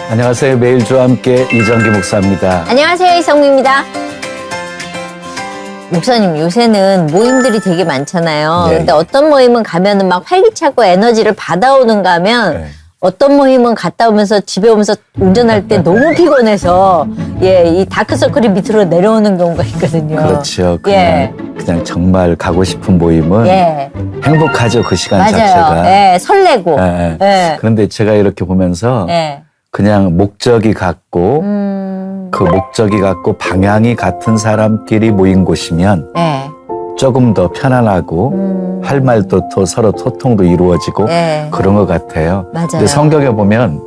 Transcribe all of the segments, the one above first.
안녕하세요. 매일주와 함께 이정기 목사입니다. 안녕하세요. 이성미입니다. 목사님, 요새는 모임들이 되게 많잖아요. 네. 근데 어떤 모임은 가면은 막 활기차고 에너지를 받아오는가 하면 네. 어떤 모임은 갔다 오면서 집에 오면서 운전할 때 너무 피곤해서 이 다크서클이 밑으로 내려오는 경우가 있거든요. 그렇죠. 예. 그냥 정말 가고 싶은 모임은 예. 행복하죠. 그 시간 맞아요. 자체가. 예. 설레고. 예. 예. 그런데 제가 이렇게 보면서 예. 그냥 목적이 같고 그 목적이 같고 방향이 같은 사람끼리 모인 곳이면 예. 조금 더 편안하고 할 말도 또 서로 소통도 이루어지고 예. 그런 것 같아요. 맞아요. 근데 성경에 보면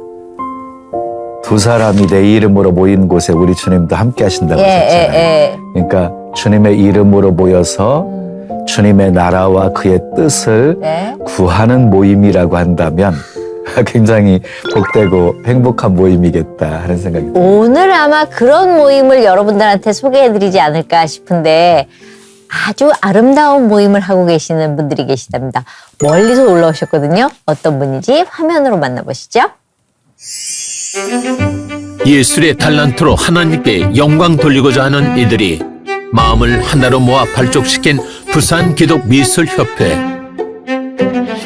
두 사람이 내 이름으로 모인 곳에 우리 주님도 함께 하신다고 하셨잖아요. 예. 그러니까 주님의 이름으로 모여서 주님의 나라와 그의 뜻을 예. 구하는 모임이라고 한다면 굉장히 복되고 행복한 모임이겠다 하는 생각이 듭니다. 오늘 아마 그런 모임을 여러분들한테 소개해드리지 않을까 싶은데 아주 아름다운 모임을 하고 계시는 분들이 계시답니다. 멀리서 올라오셨거든요. 어떤 분인지 화면으로 만나보시죠. 예술의 달란트로 하나님께 영광 돌리고자 하는 이들이 마음을 하나로 모아 발족시킨 부산기독미술협회.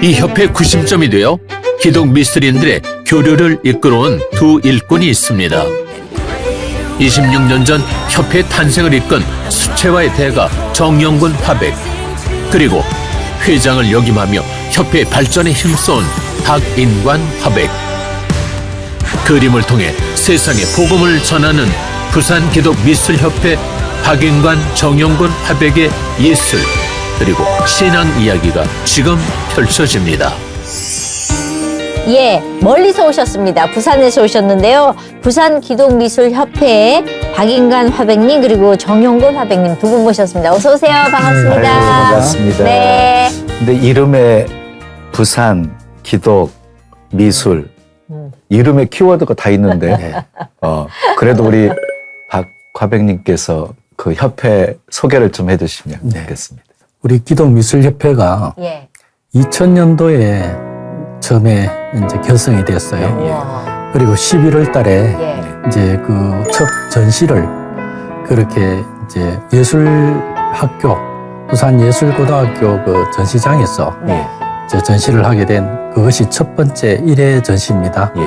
이 협회 구심점이 되어 기독미술인들의 교류를 이끌어온 두 일꾼이 있습니다. 26년 전 협회 탄생을 이끈 수채화의 대가 정영근 화백, 그리고 회장을 역임하며 협회 발전에 힘써온 박인관 화백. 그림을 통해 세상에 복음을 전하는 부산기독미술협회 박인관 정영근 화백의 예술 그리고 신앙 이야기가 지금 펼쳐집니다. 예, 멀리서 오셨습니다. 부산에서 오셨는데요. 부산기독미술협회의 박인관 화백님 그리고 정용근 화백님 두 분 모셨습니다. 어서 오세요. 반갑습니다. 네, 반갑습니다. 네. 근데 이름에 부산, 기독, 미술 이름에 키워드가 다 있는데 그래도 우리 박 화백님께서 그 협회 소개를 좀 해주시면 좋겠습니다. 우리 기독미술협회가 예. 2000년도에 처음에 이제 결성이 됐어요. 우와. 그리고 11월 달에 예. 이제 그 첫 전시를 그렇게 이제 예술학교, 부산예술고등학교 그 전시장에서 네. 이제 전시를 하게 된 그것이 첫 번째 1회 전시입니다. 예.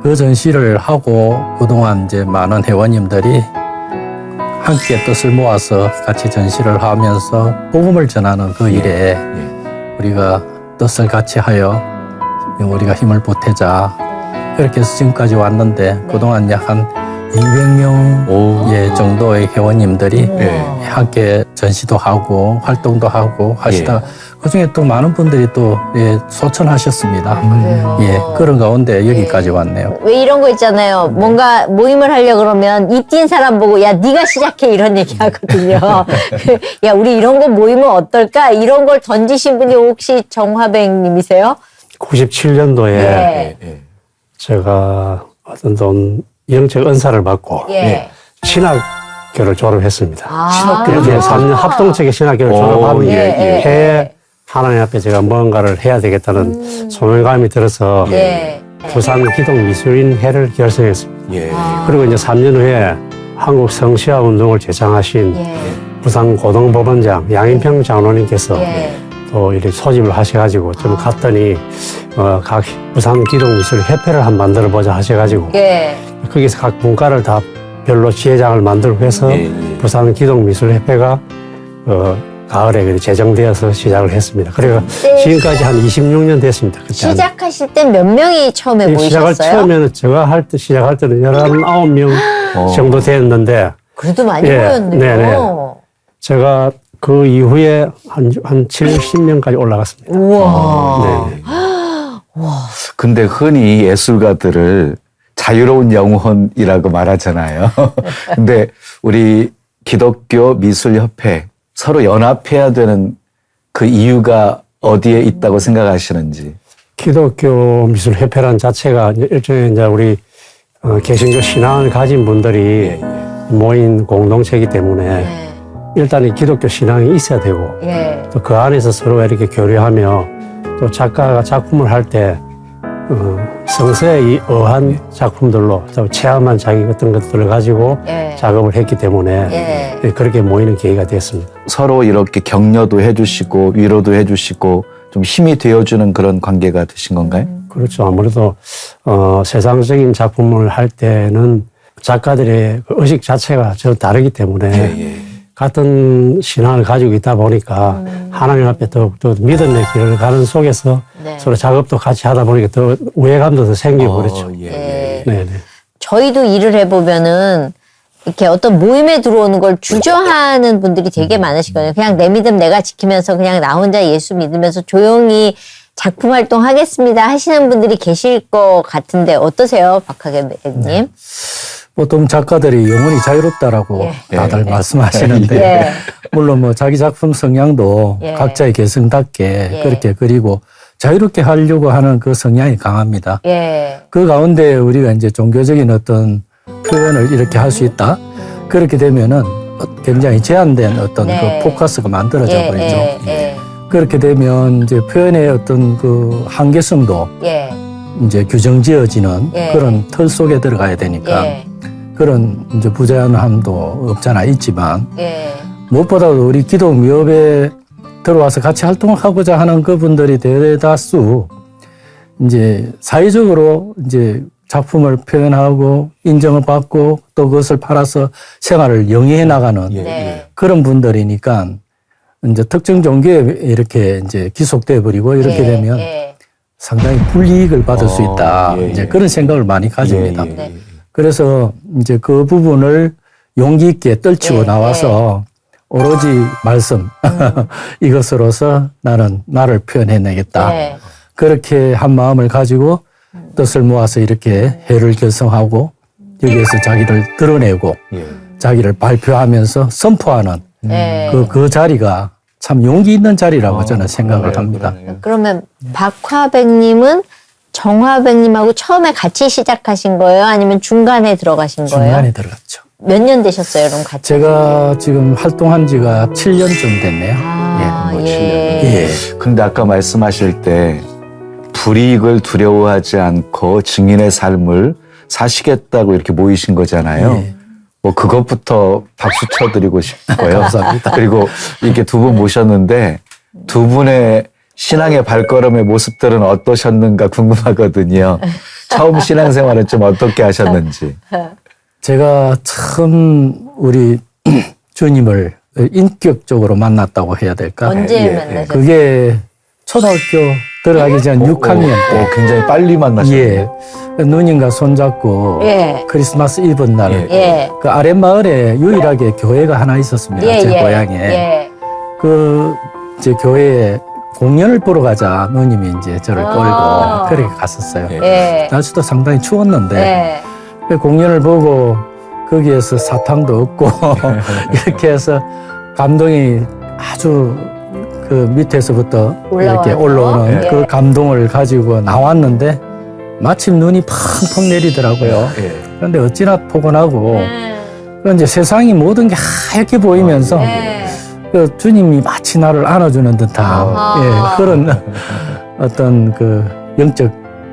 그 전시를 하고 그동안 이제 많은 회원님들이 함께 뜻을 모아서 같이 전시를 하면서 복음을 전하는 그 일에 우리가 뜻을 같이 하여 우리가 힘을 보태자 그렇게 해서 지금까지 왔는데 그동안 약 한 200명 정도의 회원님들이 함께 전시도 하고 활동도 하고 하시다가 그중에 또 많은 분들이 또 소천하셨습니다. 그래요. 그런 가운데 여기까지 왔네요. 왜 이런 거 있잖아요. 뭔가 모임을 하려고 그러면 이 띈 사람 보고 야 네가 시작해 이런 얘기 하거든요. 야 우리 이런 거 모이면 어떨까? 이런 걸 던지신 분이 혹시 정화백님이세요? 97년도에 예. 제가 어떤 좀 영적 은사를 받고 예. 신학교를 졸업했습니다. 신학교를 3년 합동적인 신학교를 졸업하면 예. 해 하나님 앞에 제가 뭔가를 해야 되겠다는 소명감이 들어서 예. 부산 기독미술인회를 결성했습니다. 예. 그리고 이제 3년 후에 한국 성시화 운동을 제창하신 예. 부산 고등법원장 양인평 장로님께서 예. 또 이렇게 소집을 하셔가지고 좀 갔더니 각 부산 기독미술협회를 한번 만들어보자 하셔가지고 예. 거기서 각 분과를 다 별로 지회장을 만들고 해서 부산 기독미술협회가 가을에 제정되어서 시작을 했습니다. 그래서 네. 지금까지 한 26년 됐습니다. 그때 시작하실 때 몇 명이 처음에 시작을 모이셨어요? 처음에는 제가 시작할 때는 19명 정도 됐는데 그래도 많이 예. 모였네요. 네네. 제가 그 이후에 한 70명까지 올라갔습니다. 우와. 네. 근데 흔히 예술가들을 자유로운 영혼이라고 말하잖아요. 근데 우리 기독교 미술협회 서로 연합해야 되는 그 이유가 어디에 있다고 생각하시는지. 기독교 미술협회란 자체가 일종의 이제 우리 개신교 신앙을 가진 분들이 모인 공동체이기 때문에 일단 이 기독교 신앙이 있어야 되고 예. 또 그 안에서 서로 이렇게 교류하며 또 작가가 작품을 할 때 성서에 의한 작품들로 좀 체험한 자기 어떤 것들을 가지고 예. 작업을 했기 때문에 예. 그렇게 모이는 계기가 됐습니다. 서로 이렇게 격려도 해주시고 위로도 해주시고 좀 힘이 되어주는 그런 관계가 되신 건가요? 그렇죠. 아무래도 세상적인 작품을 할 때는 작가들의 그 의식 자체가 저 다르기 때문에 같은 신앙을 가지고 있다 보니까 하나님 앞에 더욱더 믿음의 길을 가는 속에서 네. 서로 작업도 같이 하다 보니까 더 우애감도 더 생기고 그렇죠. 예. 네네. 저희도 일을 해보면은 이렇게 어떤 모임에 들어오는 걸 주저하는 분들이 되게 많으시거든요. 그냥 내 믿음 내가 지키면서 그냥 나 혼자 예수 믿으면서 조용히 작품 활동하겠습니다 하시는 분들이 계실 것 같은데 어떠세요, 박하계님? 보통 작가들이 영혼이 자유롭다라고 다들 말씀하시는데 예. 물론 뭐 자기 작품 성향도 예. 각자의 개성답게 예. 그렇게 그리고 자유롭게 하려고 하는 그 성향이 강합니다. 예. 그 가운데 우리가 이제 종교적인 어떤 표현을 이렇게 할 수 있다. 그렇게 되면은 굉장히 제한된 어떤 네. 그 포커스가 만들어져 예. 버리죠. 예. 그렇게 되면 이제 표현의 어떤 그 한계성도 예. 이제 규정지어지는 예. 그런 틀 속에 들어가야 되니까 예. 그런 이제 부자연함도 없잖아 있지만 예. 무엇보다도 우리 기독 미업에 들어와서 같이 활동하고자 하는 그분들이 대다수 이제 사회적으로 이제 작품을 표현하고 인정을 받고 또 그것을 팔아서 생활을 영위해 나가는 네. 그런 분들이니까 이제 특정 종교에 이렇게 이제 기속돼 버리고 이렇게 예. 되면 예. 상당히 불이익을 받을 수 있다. 예, 이제 예. 그런 생각을 많이 가집니다. 네. 그래서 이제 그 부분을 용기 있게 떨치고 예, 나와서 오로지 말씀 이것으로서 나는 나를 표현해내겠다. 예. 그렇게 한 마음을 가지고 뜻을 모아서 이렇게 회를 결성하고 여기에서 자기를 드러내고 자기를 발표하면서 선포하는 예. 그 자리가 참 용기 있는 자리라고 저는 생각을 합니다. 그러면 박화백님은 정화백님하고 처음에 같이 시작하신 거예요? 아니면 중간에 들어가신 거예요? 중간에 들어갔죠. 몇 년 되셨어요, 그럼 같이? 제가 지금 활동한 지가 7년쯤 됐네요. 아, 뭐 예. 예. 근데 아까 말씀하실 때 불이익을 두려워하지 않고 증인의 삶을 사시겠다고 이렇게 모이신 거잖아요. 예. 뭐 그것부터 박수 쳐드리고 싶고요. 감사합니다. 그리고 이렇게 두 분 모셨는데 두 분의 신앙의 발걸음의 모습들은 어떠셨는가 궁금하거든요. 처음 신앙생활은 좀 어떻게 하셨는지. 제가 처음 우리 주님을 인격적으로 만났다고 해야 될까? 언제 예, 예. 만나셨어요? 그게 초등학교 들어가기 전 6학년 때. 굉장히 빨리 만나셨네요. 예. 누님과 손잡고 예. 크리스마스 이브 날 예. 그 아랫마을에 유일하게 교회가 하나 있었습니다. 예, 제 예. 고향에. 예. 그 이제 교회에 공연을 보러 가자 누님이 이제 저를 아. 끌고 그렇게 갔었어요. 예. 날씨도 상당히 추웠는데 예. 그 공연을 보고 거기에서 사탕도 얻고 이렇게 해서 감동이 아주 그 밑에서부터 이렇게 올라오는 예. 그 감동을 가지고 나왔는데 마침 눈이 펑펑 내리더라고요. 그런데 어찌나 포근하고 그 이제 세상이 모든 게 하얗게 보이면서 예. 그 주님이 마치 나를 안아주는 듯한 아하. 예, 그런 어떤 그 영적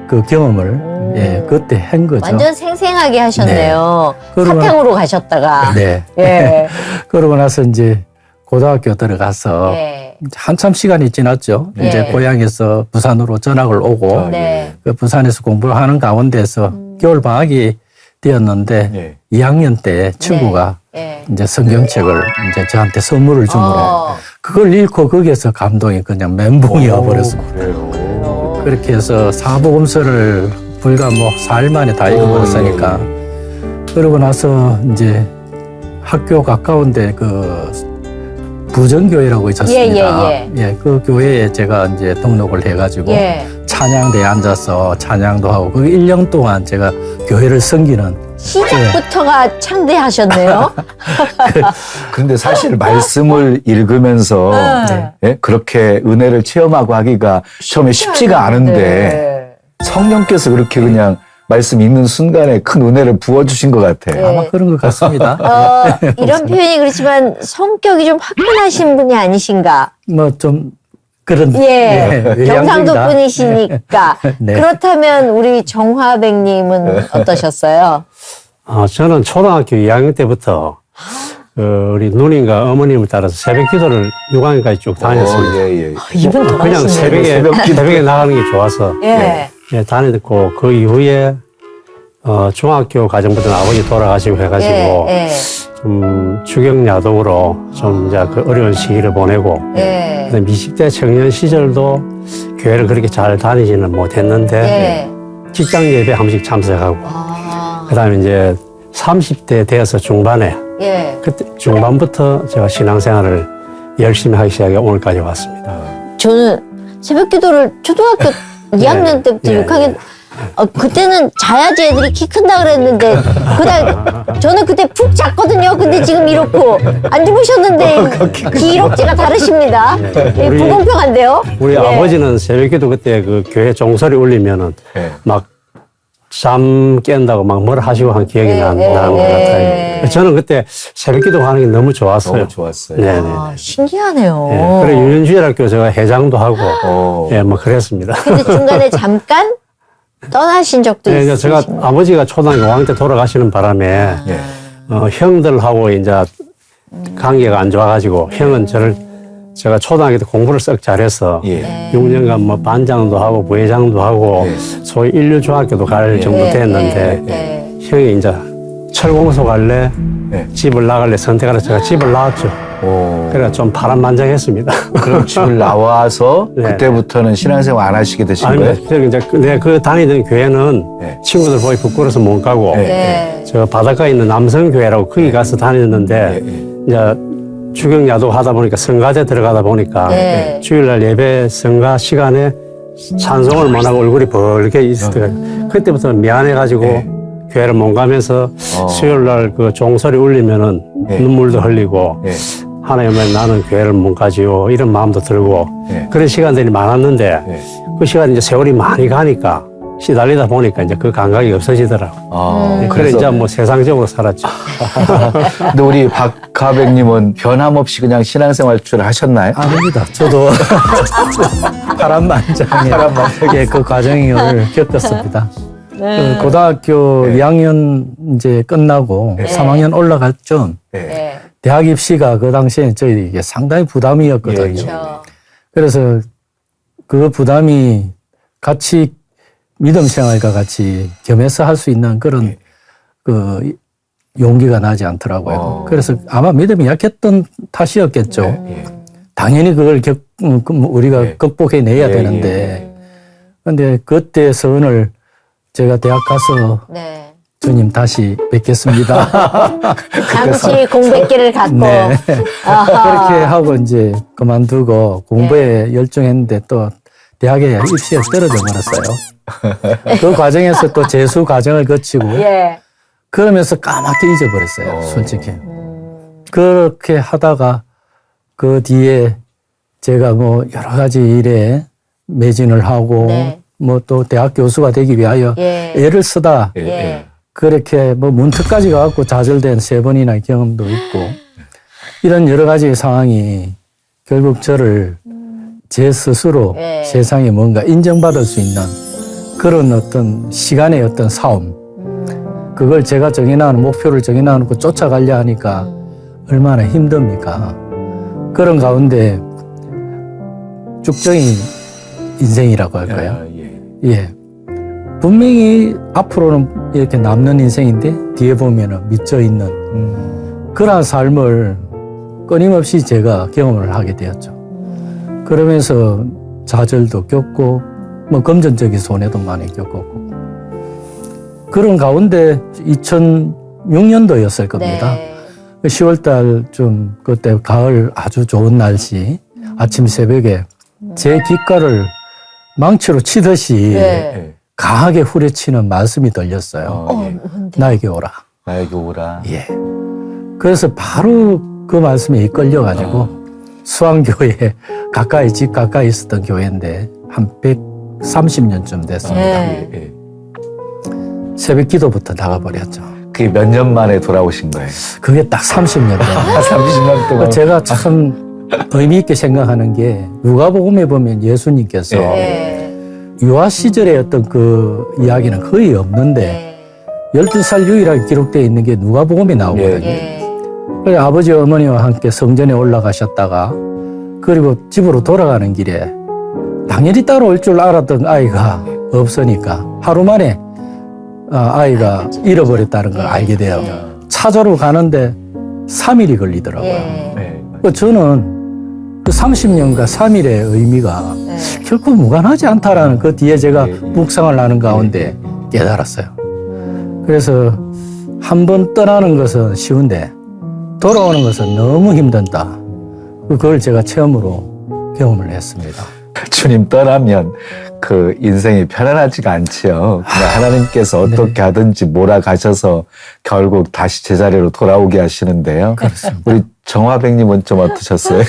그 경험을 예, 그때 한 거죠. 완전 생생하게 하셨네요. 그러면- 사탕으로 가셨다가. 네. 예. 그러고 나서 이제 고등학교 들어가서 예. 한참 시간이 지났죠. 예. 이제 고향에서 부산으로 전학을 오고 네. 그 부산에서 공부를 하는 가운데서 겨울 방학이 되었는데 2학년 때 친구가 예. 이제 성경책을 이제 저한테 선물을 주므로 그걸 읽고 거기에서 감동이 그냥 멘붕이 와버렸습니다. 그렇게 해서 사복음서를 불과 뭐 4일 만에 다 읽어버렸으니까 그러고 나서 이제 학교 가까운데 그 부정교회라고 있었습니다. 예. 그 교회에 제가 이제 등록을 해가지고 예. 찬양대에 앉아서 찬양도 하고 그 1년 동안 제가 교회를 섬기는 시작부터가 창대하셨네요. 그런데 사실 말씀을 읽으면서 네. 예? 그렇게 은혜를 체험하고 하기가 처음에 쉽지가 않은데 성령께서 그렇게 그냥 말씀 읽는 순간에 큰 은혜를 부어주신 것 같아요. 아마 그런 것 같습니다. 이런 표현이 그렇지만 성격이 좀 화끈하신 분이 아니신가? 뭐 좀 그런 예, 경상도 외향적이다. 분이시니까. 네. 그렇다면 우리 정화백님은 어떠셨어요? 저는 초등학교 2학년 때부터 우리 누님과 어머님을 따라서 새벽 기도를 6학년까지 쭉 다녔습니다. 예. 이분 더 그냥 하시네요. 새벽에 나가는 게 좋아서 예. 예, 다녔고 그 이후에 중학교 과정부터 아버지 돌아가시고 해가지고 예. 좀 주경야독으로 좀 이제 그 어려운 시기를 보내고 예. 그다음에 20대 청년 시절도 교회를 그렇게 잘 다니지는 못했는데 예. 직장 예배 한 번씩 참석하고 아. 그다음에 이제 30대 되어서 중반에 예. 그때 중반부터 제가 신앙생활을 열심히 하기 시작해 오늘까지 왔습니다. 저는 새벽 기도를 초등학교 2학년 때부터 예, 6학년 그때는 자야지 애들이 키 큰다 그랬는데 저는 그때 푹 잤거든요. 근데 지금 이렇고 안 주무셨는데 기록지가 다르십니다. 예, 우리- 불공평한데요? 우리 예. 아버지는 새벽기도 그때 그 교회 종소리 울리면은 예. 막 잠 깬다고 막 뭘 하시고 한 기억이 예, 나는 예, 것 예. 같아요. 저는 그때 새벽기도 가는 게 너무 좋았어요. 너무 좋았어요. 네네. 아, 신기하네요. 예. 그래 유년주일학교 제가 회장도 하고 어. 예, 뭐 그랬습니다. 근데 중간에 잠깐 떠나신 적도 예, 이제 제가 있으신가요? 아버지가 초등학교 5학년 때 돌아가시는 바람에 예. 형들하고 이제 관계가 안 좋아가지고 형은 제가 초등학교 때 공부를 썩 잘해서 예. 6년간 뭐 반장도 하고 부회장도 하고 소위 인류중학교도 갈 정도 됐는데 형이 이제 철공소 갈래 예. 집을 나갈래 선택하라 제가 집을 나왔죠. 오. 그래서 좀 파란만장했습니다. 그럼 집을 나와서 네. 그때부터는 신앙생활 안 하시게 되신 거예요? 아니, 그래서 이제 내가 그 다니던 교회는 네. 친구들 보기 부끄러워서 못 가고 네. 저 바닷가에 있는 남성교회라고 거기 가서 다녔는데 이제 주경야독 하다 보니까 성가대 들어가다 보니까 네. 주일날 예배 성가 시간에 찬송을 못 하고 얼굴이 벌게 있었어요. 그때부터 미안해가지고 교회를 못 가면서 수요일날 그 종소리 울리면은 눈물도 흘리고 예. 하나님은 나는 교회를 못 가지요 이런 마음도 들고 네. 그런 시간들이 많았는데 네. 그 시간이 이제 세월이 많이 가니까 시달리다 보니까 이제 그 감각이 없어지더라고. 아, 그래 이제 뭐 세상적으로 살았죠. 근데 우리 박하백님은 변함없이 그냥 신앙생활을 하셨나요? 아닙니다. 저도 파란만장에 예, 그 과정을 겪었습니다. 그 고등학교 2학년 이제 끝나고 3학년 올라갔죠. 네. 대학 입시가 그 당시에 저희에게 상당히 부담이었거든요. 예, 예. 그렇죠. 그래서 그 부담이 같이 믿음 생활과 같이 겸해서 할 수 있는 그런 그 용기가 나지 않더라고요. 그래서 아마 믿음이 약했던 탓이었겠죠. 예. 당연히 그걸 우리가 예. 극복해내야 예, 되는데. 근데 그때 서은을 제가 대학 가서 네. 주님 다시 뵙겠습니다. 잠시 공백기를 갖고. 네. 아하. 그렇게 하고 이제 그만두고 공부에 열중했는데 또 대학에 입시에 떨어져 버렸어요. 그 과정에서 또 재수 과정을 거치고 예. 그러면서 까맣게 잊어버렸어요. 솔직히. 그렇게 하다가 그 뒤에 제가 뭐 여러 가지 일에 매진을 하고 네. 뭐 또 대학 교수가 되기 위하여 예. 애를 쓰다 예. 예. 그렇게 뭐 문턱까지 가갖고 좌절된 3번이나 경험도 있고 이런 여러 가지 상황이 결국 저를 제 스스로 예. 세상에 뭔가 인정받을 수 있는 그런 어떤 시간의 어떤 싸움 그걸 제가 정해놓은 목표를 정해놓고 쫓아가려 하니까 얼마나 힘듭니까? 그런 가운데 쭉정이 인생이라고 할까요? 아, 예. 예. 분명히 앞으로는 이렇게 남는 인생인데 뒤에 보면은 미쳐 있는 그러한 삶을 끊임없이 제가 경험을 하게 되었죠. 그러면서 좌절도 겪고 뭐 금전적인 손해도 많이 겪었고 그런 가운데 2006년도였을 겁니다. 네. 10월달 좀 그때 가을 아주 좋은 날씨 아침 새벽에 제 귓가를 망치로 치듯이 네. 예. 강하게 후려치는 말씀이 들렸어요. 예. 뭔데? 나에게 오라. 나에게 오라. 예. 그래서 바로 그 말씀에 이끌려가지고 수안교회 가까이 집 가까이 있었던 교회인데 한 130년쯤 됐습니다. 네. 예. 예. 새벽 기도부터 나가버렸죠. 그게 몇 년 만에 돌아오신 거예요? 그게 딱 30년 됐네요. 30년 동안. 제가 참 의미 있게 생각하는 게 누가복음에 보면 예수님께서 네. 유아 시절의 어떤 그 이야기는 거의 없는데 12살 유일하게 기록되어 있는 게 누가복음에 나오거든요. 예. 그래서 아버지 어머니와 함께 성전에 올라가셨다가 그리고 집으로 돌아가는 길에 당연히 따라올 줄 알았던 아이가 없으니까 하루 만에 아이가 잃어버렸다는 걸 알게 돼요. 찾아러 가는데 3일이 걸리더라고요. 예. 네. 저는 그 30년과 3일의 의미가 네. 결코 무관하지 않다라는 그 뒤에 제가 예, 예. 묵상을 하는 가운데 깨달았어요. 그래서 한 번 떠나는 것은 쉬운데 돌아오는 것은 너무 힘든다. 그걸 제가 처음으로 경험을 했습니다. 주님 떠나면 그 인생이 편안하지가 않지요. 그냥 하나님께서 어떻게 하든지 몰아가셔서 결국 다시 제자리로 돌아오게 하시는데요. 우리 정화백님은 좀 어떠셨어요?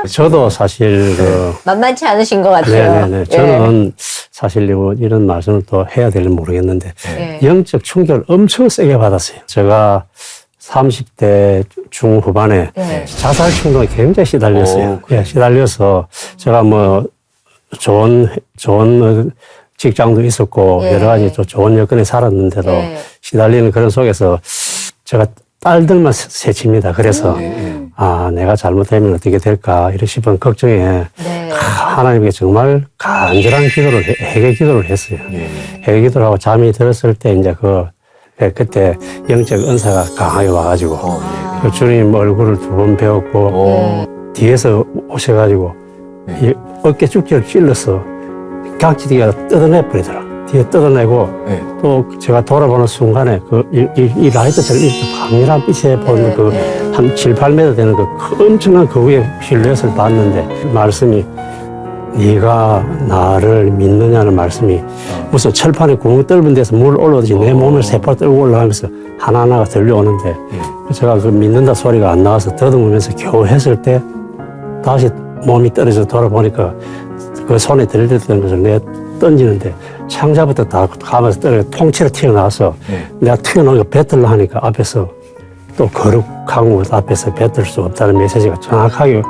저도 사실 만만치 않으신 것 같아요. 네네네. 저는 사실 이런 말씀을 또 해야 될지 모르겠는데 예. 영적 충격을 엄청 세게 받았어요. 제가 30대 중후반에 네. 자살 충동에 굉장히 시달렸어요. 오, 예, 시달려서 제가 뭐 좋은 직장도 있었고 예. 여러 가지 또 좋은 여건에 살았는데도 예. 시달리는 그런 속에서 제가 딸들만 세칩니다. 그래서 내가 잘못하면 어떻게 될까 이런 싶은 걱정에 네. 하나님께 정말 간절한 기도를 회개 기도를 했어요. 회개 기도를 하고 잠이 들었을 때 이제 그때 영적 은사가 강하게 와가지고 그 주님 얼굴을 2번 배웠고 뒤에서 오셔가지고 이 어깨 쭉지를 찔러서 각지가 뜯어내 버리더라. 뒤에 뜯어내고 또 제가 돌아보는 순간에 이 라이트처럼 이렇게 강렬한 빛에 보는 그 한 7, 8m 되는 그 엄청난 그 위에 실루엣을 봤는데 말씀이 네가 나를 믿느냐는 말씀이 무슨 철판에 구멍 뚫은 데서 물 올라오듯이 내 몸을 세포 떨고 올라가면서 하나하나가 들려오는데 제가 그 믿는다 소리가 안 나와서 더듬으면서 겨우 했을 때 다시 몸이 떨어져 돌아보니까 그 손에 들렸던 것을 내가 던지는데 창자부터 다 가면서 떨어져 통째로 튀어나와서 내가 튀어나온 거 뱉으려 하니까 앞에서 또 거룩한 곳 앞에서 뱉을 수 없다는 메시지가 정확하게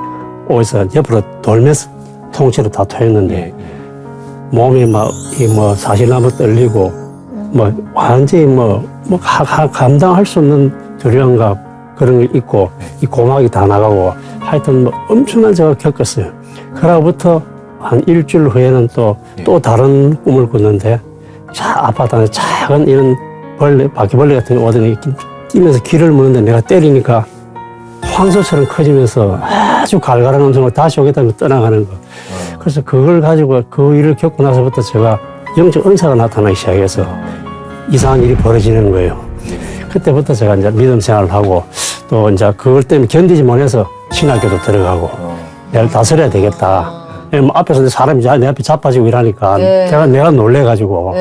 오면서 옆으로 돌면서 통째로 다 튀었는데 몸이 사실나무 떨리고 완전히 감당할 수 없는 두려움과 그런 게 있고 이 고막이 다 나가고 하여튼 엄청난 제가 겪었어요. 그로부터 한 일주일 후에는 또 다른 꿈을 꿨는데 아파트 안에 작은 이런 바퀴벌레 같은 게 오더니 뛰면서 귀를 무는데 내가 때리니까 황소처럼 커지면서 아주 갈갈한 음성으로 다시 오겠다며 떠나가는 거. 그래서 그걸 가지고 그 일을 겪고 나서부터 제가 영적 은사가 나타나기 시작해서 이상한 일이 벌어지는 거예요. 그때부터 제가 이제 믿음 생활을 하고 또 이제 그걸 때문에 견디지 못해서 신학교도 들어가고 내가 다스려야 되겠다. 앞에서 사람이 내 앞에 자빠지고 이러니까 내가 놀래가지고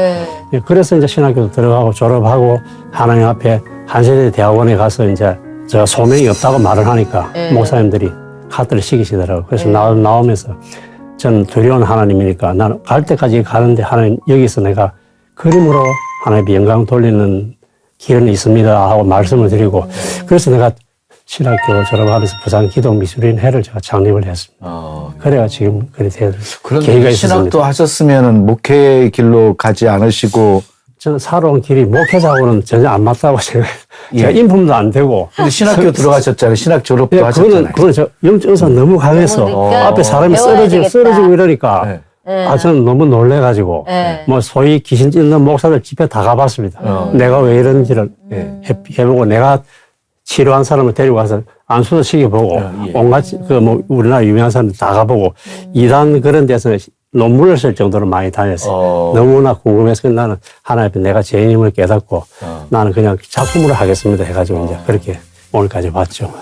그래서 이제 신학교도 들어가고 졸업하고 하나님 앞에 한세대 대학원에 가서 이제 제가 소명이 없다고 말을 하니까 목사님들이 카드를 시키시더라고요. 그래서 나오면서 저는 두려운 하나님이니까 나는 갈 때까지 가는데 하나님 여기서 내가 그림으로 하나님의 영광 돌리는 길은 있습니다 하고 말씀을 드리고 그래서 내가 신학교 졸업하면서 부산 기독미술인회를 제가 창립을 했습니다. 그래가 지금 그렇게 계기가 그런데 네. 신학도 있었습니다. 하셨으면 목회 길로 가지 않으시고 저는 살아온 길이 목회자하고는 전혀 안 맞다고 제가 인품도 안 되고. 근데 신학교 들어가셨잖아요. 신학 졸업도 하셨잖아요. 그거는 저 영적 은사 너무 강해서 그러니까 앞에 사람이 배워야 쓰러지고 이러니까 네. 저는 너무 놀래가지고 소위 귀신 찢는 목사들 집회 다 가봤습니다. 내가 왜 이런지를 해보고 내가 치료한 사람을 데리고 가서 안수도 시켜보고 온갖 우리나라 유명한 사람들 다 가보고 이단 그런 데서는 논문을 쓸 정도로 많이 다녔어요. 너무나 궁금해서 나는 하나님 앞에 내가 죄인임을 깨닫고 나는 그냥 작품으로 하겠습니다 해가지고 이제 그렇게 오늘까지 봤죠.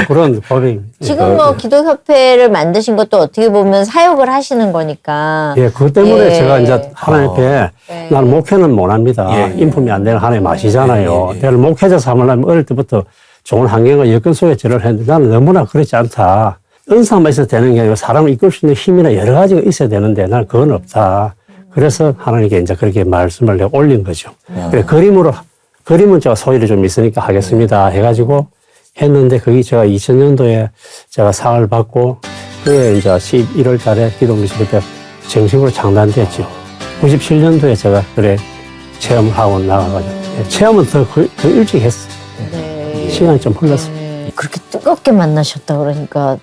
그런 고백입니다. 지금 기독협회를 만드신 것도 어떻게 보면 사역을 하시는 거니까. 그것 때문에 제가 이제 하나님 앞에 나는 목회는 못합니다. 인품이 안 되는 하나님 아시잖아요. 내가 목회자 삼으려면 어릴 때부터 좋은 환경과 여건 속에 저를 했는데 나는 너무나 그렇지 않다. 은사만 있어도 되는 게 아니고 사람을 이끌 수 있는 힘이나 여러 가지가 있어야 되는데 나는 그건 없다. 그래서 하나님께 이제 그렇게 말씀을 내가 올린 거죠. 그래, 그림은 제가 소질이 좀 있으니까 하겠습니다 해가지고 했는데 그게 제가 2000년도에 제가 상을 받고 그해 이제 11월 달에 기독미술협회 정식으로 창단됐죠. 97년도에 제가 그래 체험을 하고 나가가지고 체험은 더 일찍 했어요. 네. 시간이 좀 흘렀어요. 그렇게 뜨겁게 만나셨다 그러니까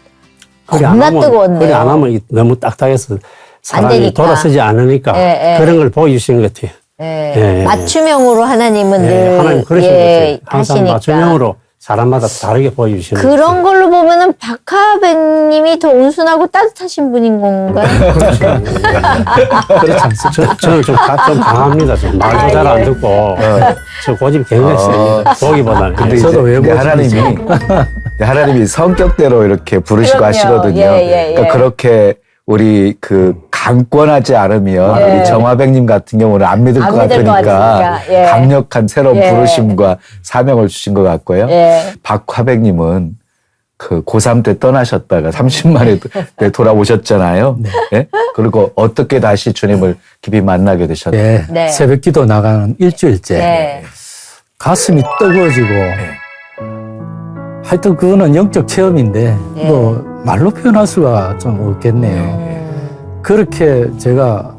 그래 겁나 뜨거웠네요. 그래 안 하면 너무 딱딱해서 사람이 되니까. 돌아서지 않으니까 예, 예. 그런 걸 보여주신 것 같아요. 예. 예. 맞춤형으로 하나님은 늘 하나님 그러신 것 같아요. 항상 하시니까. 맞춤형으로 사람마다 다르게 보여주시는 것 그런 걸로 보면은 박하백님이 더 온순하고 따뜻하신 분인 건가요? 그렇지 않습니까? 저는 좀 강합니다. 좀 말도 잘 안 듣고 저 고집 굉장히 셉니다. 보기보다는. 근데 저도 이제 외모지이죠. 하나님이 성격대로 이렇게 부르시고 그럼요. 하시거든요. 예. 그러니까 그렇게 우리 그 강권하지 않으면 예. 우리 정화백님 같은 경우는 안 믿을 안 것 믿을 것 같으니까 같으니까. 예. 강력한 새로운 예. 부르심과 사명을 주신 것 같고요. 예. 박화백님은 그 고3 때 떠나셨다가 30만에 때 돌아오셨잖아요. 예? 그리고 어떻게 다시 주님을 깊이 만나게 되셨나요? 예, 네. 새벽 기도 나가는 일주일째 네. 가슴이 뜨거워지고 하여튼 그거는 영적 체험인데 네. 뭐 말로 표현할 수가 좀 없겠네요. 그렇게 제가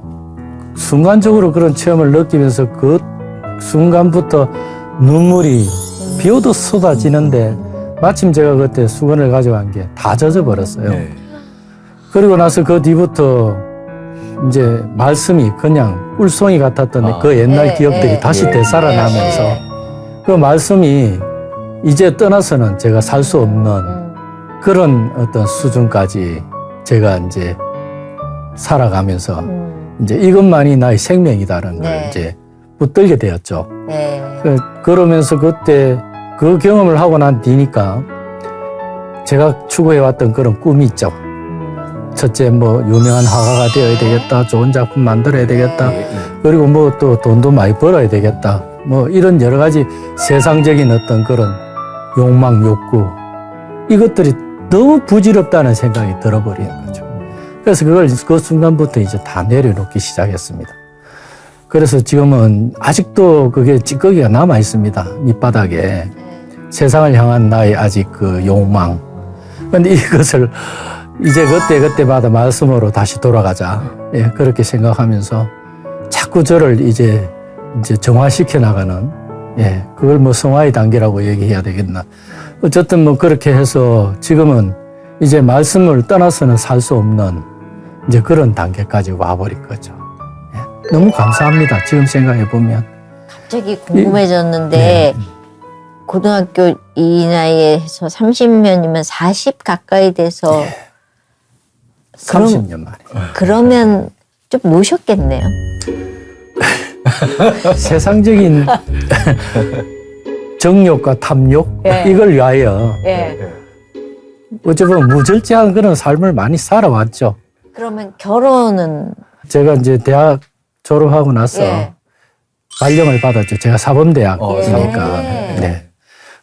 순간적으로 그런 체험을 느끼면서 그 순간부터 눈물이 비 오듯 쏟아지는데 마침 제가 그때 수건을 가져간 게 다 젖어버렸어요. 네. 그리고 나서 그 뒤부터 이제 말씀이 그냥 꿀송이 같았던 그 옛날 네, 기억들이 네, 다시 네, 되살아나면서 네. 그 말씀이 이제 떠나서는 제가 살 수 없는 그런 어떤 수준까지 제가 이제 살아가면서 이제 이것만이 나의 생명이다라는 걸 네. 이제 붙들게 되었죠. 네. 그러면서 그때 그 경험을 하고 난 뒤니까 제가 추구해왔던 그런 꿈이 있죠. 첫째 뭐 유명한 화가가 되어야 되겠다. 좋은 작품 만들어야 되겠다. 그리고 뭐 또 돈도 많이 벌어야 되겠다. 뭐 이런 여러 가지 세상적인 어떤 그런 욕망, 욕구 이것들이 너무 부질없다는 생각이 들어버리는 거죠. 그래서 그걸 그 순간부터 이제 다 내려놓기 시작했습니다. 그래서 지금은 아직도 그게 찌꺼기가 남아 있습니다. 밑바닥에. 세상을 향한 나의 아직 그 욕망. 근데 이것을 이제 그때마다 말씀으로 다시 돌아가자. 예, 그렇게 생각하면서 자꾸 저를 이제 정화시켜 나가는, 예, 그걸 뭐 성화의 단계라고 얘기해야 되겠나. 어쨌든 뭐 그렇게 해서 지금은 이제 말씀을 떠나서는 살 수 없는 이제 그런 단계까지 와버린 거죠. 예, 너무 감사합니다. 지금 생각해 보면. 갑자기 궁금해졌는데 네. 고등학교 이 나이에서 30년이면 40 가까이 돼서 예. 그럼- 30년 만에. 그러면 좀 노셨겠네요. 세상적인 정욕과 탐욕 예. 이걸 위하여 예. 어쩌면 무절제한 그런 삶을 많이 살아왔죠. 그러면 결혼은 제가 이제 대학 졸업하고 나서 예. 발령을 받았죠. 제가 사범대학이니까. 예. 네.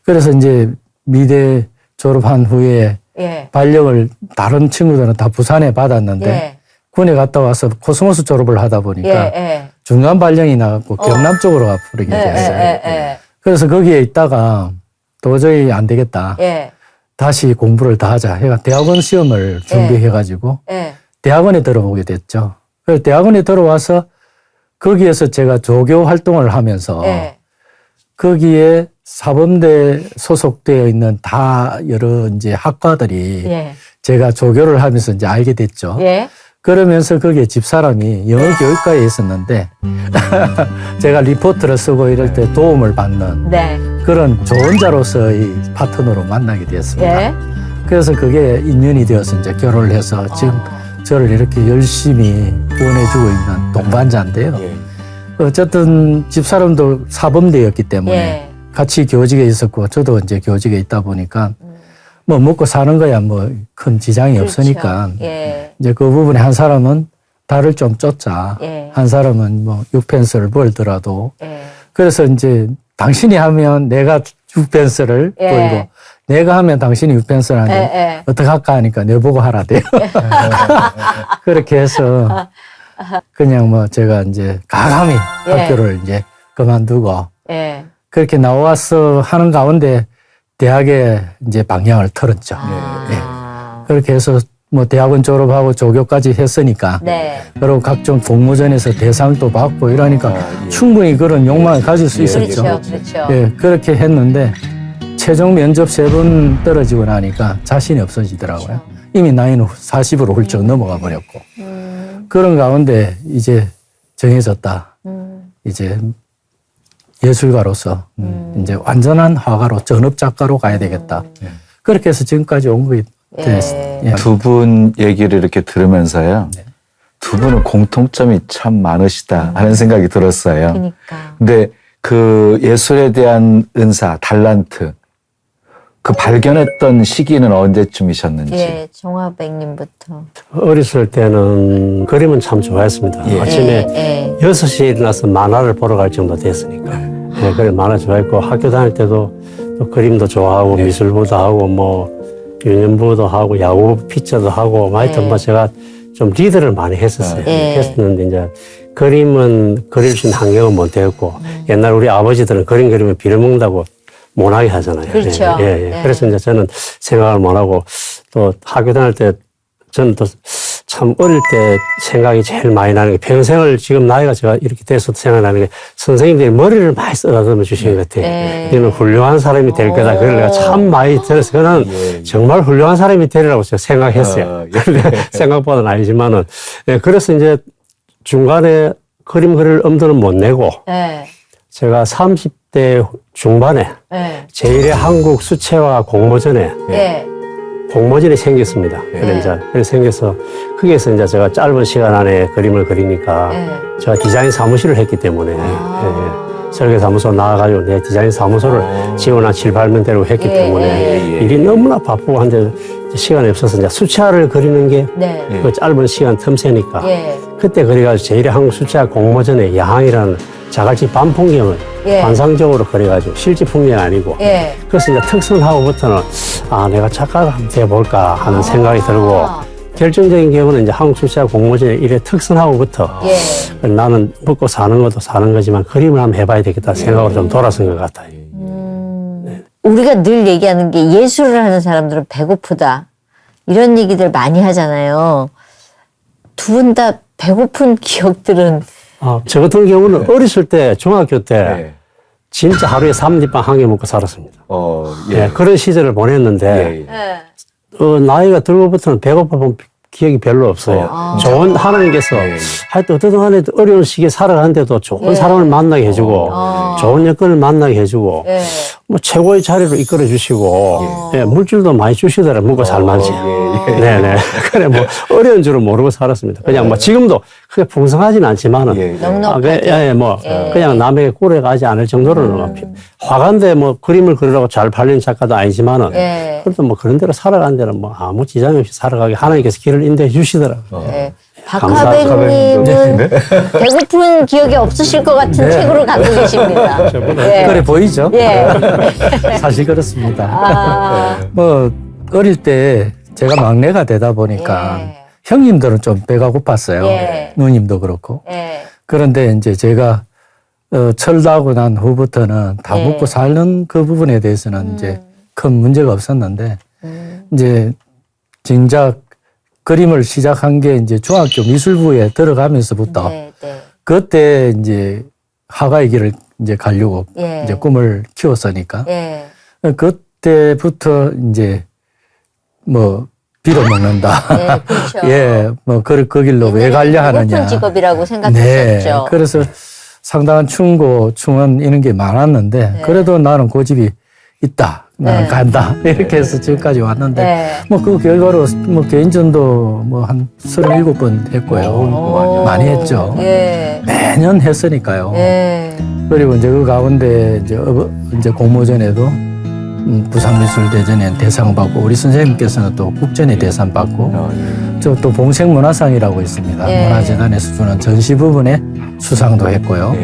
그래서 이제 미대 졸업한 후에 예. 발령을 다른 친구들은 다 부산에 받았는데 예. 군에 갔다 와서 코스모스 졸업을 하다 보니까 예. 중간 발령이 나갖고 경남 쪽으로 가버리게 됐어요. 예. 그래서 거기에 있다가 도저히 안 되겠다. 예. 다시 공부를 더 하자. 해가 대학원 시험을 준비해가지고 예. 대학원에 들어오게 됐죠. 그래서 대학원에 들어와서 거기에서 제가 조교 활동을 하면서 예. 거기에 사범대 소속되어 있는 다 여러 이제 학과들이 예. 제가 조교를 하면서 이제 알게 됐죠. 예. 그러면서 거기에 집사람이 영어 교육과에 있었는데 제가 리포트를 쓰고 이럴 때 도움을 받는 네. 그런 조언자로서의 파트너로 만나게 되었습니다. 예. 그래서 그게 인연이 되어서 이제 결혼을 해서 지금 저를 이렇게 열심히 구원해주고 있는 동반자인데요. 어쨌든 집사람도 사범대였기 때문에 예. 같이 교직에 있었고 저도 이제 교직에 있다 보니까 뭐 먹고 사는 거야 뭐 큰 지장이 그렇죠. 없으니까 예. 이제 그 부분에 한 사람은 달을 좀 쫓자. 예. 한 사람은 뭐 6펜스를 벌더라도. 예. 그래서 이제 당신이 하면 내가 6펜스를 예. 벌고 내가 하면 당신이 6펜스를 하니 예. 어떡할까 하니까 내 보고 하라대요. 그렇게 해서 그냥 뭐 제가 이제 가감히 예. 학교를 이제 그만두고 예. 그렇게 나와서 하는 가운데 대학에 이제 방향을 틀었죠. 아. 그렇게 해서 뭐 대학원 졸업하고 조교까지 했으니까 네. 그리고 각종 공모전에서 대상도 받고 이러니까 충분히 그런 욕망을 가질 수 있었죠. 그렇죠. 그렇죠. 예, 그렇게 했는데 최종 면접 3번 떨어지고 나니까 자신이 없어지더라고요. 이미 나이는 40으로 훌쩍 넘어가 버렸고 그런 가운데 이제 정해졌다. 이제 예술가로서 이제 완전한 화가로 전업 작가로 가야 되겠다. 그렇게 해서 지금까지 온 거예요. 예. 두 분 얘기를 이렇게 들으면서요. 두 분은 공통점이 참 많으시다 하는 생각이 들었어요. 그러니까. 근데 그 예술에 대한 은사, 달란트, 그 발견했던 시기는 언제쯤이셨는지. 예, 정화백님부터. 어렸을 때는 그림은 참 좋아했습니다. 아침에 예. 6시에 일어나서 만화를 보러 갈 정도 됐으니까. 네, 그래 만화 좋아했고 학교 다닐 때도 또 그림도 좋아하고 미술부도 하고 뭐 유년부도 하고 야구 피처도 하고 하여튼 뭐 제가 좀 리드를 많이 했었어요. 했었는데 이제 그림은 그릴 수 있는 환경은 못 되었고 옛날 우리 아버지들은 그림 그리면 빌어먹는다고 못하게 하잖아요. 그렇죠. 예. 그래서 이제 저는 생각을 못하고 또 학교 다닐 때 저는 또 참 어릴 때 생각이 제일 많이 나는 게 평생을 지금 나이가 제가 이렇게 돼서도 생각나는 게 선생님들이 머리를 많이 써다듬어 주시는 것 같아요. 너는 훌륭한 사람이 될 거다. 그걸 내가 참 많이 들어서 그는 정말 훌륭한 사람이 되리라고 제가 생각했어요. 근데 생각보다는 아니지만은 그래서 이제 중간에 그림 그릴 엄두는 못 내고 예. 제가 30대 중반에 예. 제1회 한국 수채화 공모전에 예. 공모전이 생겼습니다. 그래서 생겨서 거기에서 이제 제가 짧은 시간 안에 그림을 그리니까 제가 디자인 사무실을 했기 때문에 설계 사무소 나와가지고 내 디자인 사무소를 지원 한 7, 8년 대로 했기 때문에 일이 너무나 바쁘고 한데 시간이 없어서 이제 수채화를 그리는 게 그 짧은 시간 틈새니까 그때 그래가지고 제1회 한국 수채화 공모전에 야항이라는 자갈치 밤풍경을 관상적으로 그래가지고 실제 풍경이 아니고 그래서 이제 특선하고부터는 아 내가 작가가 한번 돼볼까 하는 생각이 들고 결정적인 경우는 이제 한국 수채화 공모전의 일회 특선하고부터 나는 먹고 사는 것도 사는 거지만 그림을 한번 해봐야 되겠다 생각으로 좀 돌아선 것 같아요. 우리가 늘 얘기하는 게 예술을 하는 사람들은 배고프다. 이런 얘기들 많이 하잖아요. 두 분 다 배고픈 기억들은 저 같은 경우는 어렸을 때 중학교 때 진짜 하루에 3립빵 한 개 먹고 살았습니다. 그런 시절을 보냈는데 나이가 들고부터는 배고파 본 기억이 별로 없어요. 좋은 하나님께서 하여튼 어떤 간에 어려운 시기에 살아가는데도 좋은 사람을 만나게 해주고 좋은 여건을 만나게 해주고 뭐 최고의 자리로 이끌어 주시고 물질도 많이 주시더라고요. 먹고 살만치. 네네. 그래 뭐 어려운 줄은 모르고 살았습니다. 그냥 뭐 지금도 크게 풍성하지는 않지만은 넉넉하게. 뭐 그냥 남에게 꿀해가지 않을 정도로는 화가인데 뭐 그림을 그리라고 잘 팔리는 작가도 아니지만은 그래도 뭐 그런 대로 살아가는 데는 뭐 아무 지장이 없이 살아가게 하나님께서 길을 인도해 주시더라고요. 박하백님은 배고픈 기억이 없으실 것 같은 책으로 갖고 계십니다. 그래 보이죠? 예. 사실 그렇습니다. 뭐 어릴 때 제가 막내가 되다 보니까 형님들은 좀 배가 고팠어요. 누님도 그렇고. 그런데 이제 제가 철다하고 난 후부터는 다 먹고 사는 그 부분에 대해서는 이제 큰 문제가 없었는데 이제 진작 그림을 시작한 게 이제 중학교 미술부에 들어가면서부터 그때 이제 화가의 길을 이제 가려고 이제 꿈을 키웠으니까 그때부터 이제 뭐 빌어먹는다. 그렇죠. 뭐 그 길로 왜 가려 하느냐. 배고픈 직업이라고 생각했었죠. 그래서 상당한 충고, 충원 이런 게 많았는데 그래도 나는 고집이 있다. 나는 간다. 이렇게 해서 지금까지 왔는데 뭐 그 결과로 뭐 개인전도 뭐 한 37번 했고요. 많이 했죠. 매년 했으니까요. 그리고 이제 그 가운데 이제 공모전에도 부산미술대전에 대상 받고 우리 선생님께서는 또 국전에 대상 받고 또 봉생문화상이라고 있습니다. 문화재단에서 주는 전시 부분에 수상도 했고요.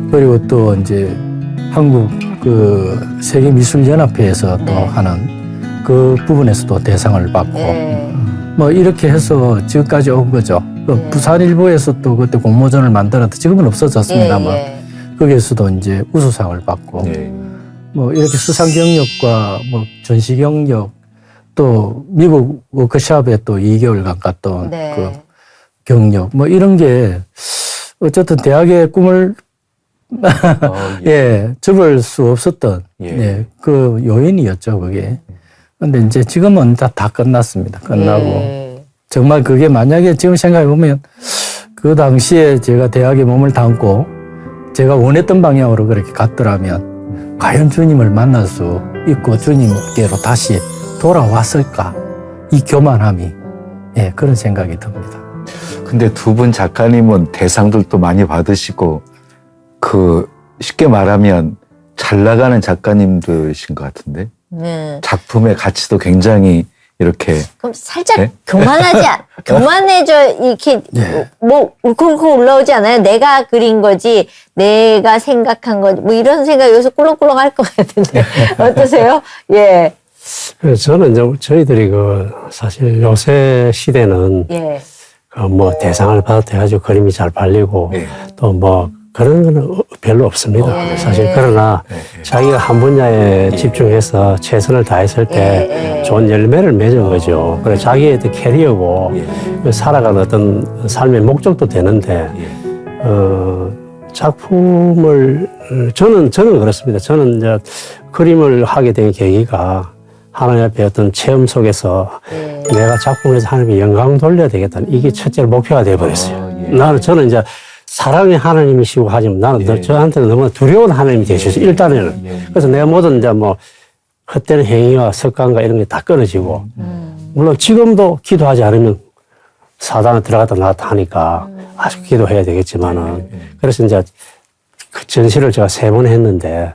그리고 또 이제 한국 그 세계미술연합회에서 또 하는 그 부분에서도 대상을 받고 뭐 이렇게 해서 지금까지 온 거죠. 그 부산일보에서 또 그때 공모전을 만들었는데 지금은 없어졌습니다만 거기에서도 이제 우수상을 받고 뭐 이렇게 수상 경력과 뭐 전시 경력 또 미국 워크숍에 또 2개월간 갔던 네. 그 경력 뭐 이런 게 어쨌든 대학의 꿈을 예, 접을 수 없었던 예, 그 요인이었죠, 그게. 근데 이제 지금은 다 끝났습니다. 끝나고. 예. 정말 그게 만약에 지금 생각해 보면 그 당시에 제가 대학에 몸을 담고 제가 원했던 방향으로 그렇게 갔더라면 과연 주님을 만날 수 있고 주님께로 다시 돌아왔을까? 이 교만함이 예, 그런 생각이 듭니다. 근데 두 분 작가님은 대상들도 많이 받으시고 그 쉽게 말하면 잘 나가는 작가님들이신 것 같은데 네. 작품의 가치도 굉장히 이렇게 그럼 살짝 네? 교만해져 이렇게 네. 뭐 울컥울컥 올라오지 않아요? 내가 그린 거지, 내가 생각한 거지, 뭐 이런 생각 여기서 꿀렁꿀렁 할 것 같은데 어떠세요? 예, 그래서 저는 이제 저희들이 그 사실 요새 시대는 예, 그 뭐 대상을 받았다 해가지고 그림이 잘 팔리고 네. 또 뭐 그런 거는 별로 없습니다. 네. 사실 그러나 자기가 한 분야에 집중해서 최선을 다했을 때 네. 좋은 열매를 맺은 거죠. 그래 자기의 어떤 캐리어고 살아가는 어떤 삶의 목적도 되는데 작품을 저는 그렇습니다. 저는 이제 그림을 하게 된 계기가 하나님 앞에 어떤 체험 속에서 내가 작품에서 하나님께 영광 돌려야 되겠다는 이게 첫째 목표가 되어버렸어요. 저는 이제 사랑의 하나님이시고 하지만 나는 저한테는 너무 두려운 하나님이 되셔서 일단에는. 그래서 내가 모든 이제 뭐 헛되는 행위와 습관과 이런 게 다 끊어지고 물론 지금도 기도하지 않으면 사단에 들어갔다 나왔다 하니까 아주 기도해야 되겠지만은 그래서 이제 그 전시를 제가 3번 했는데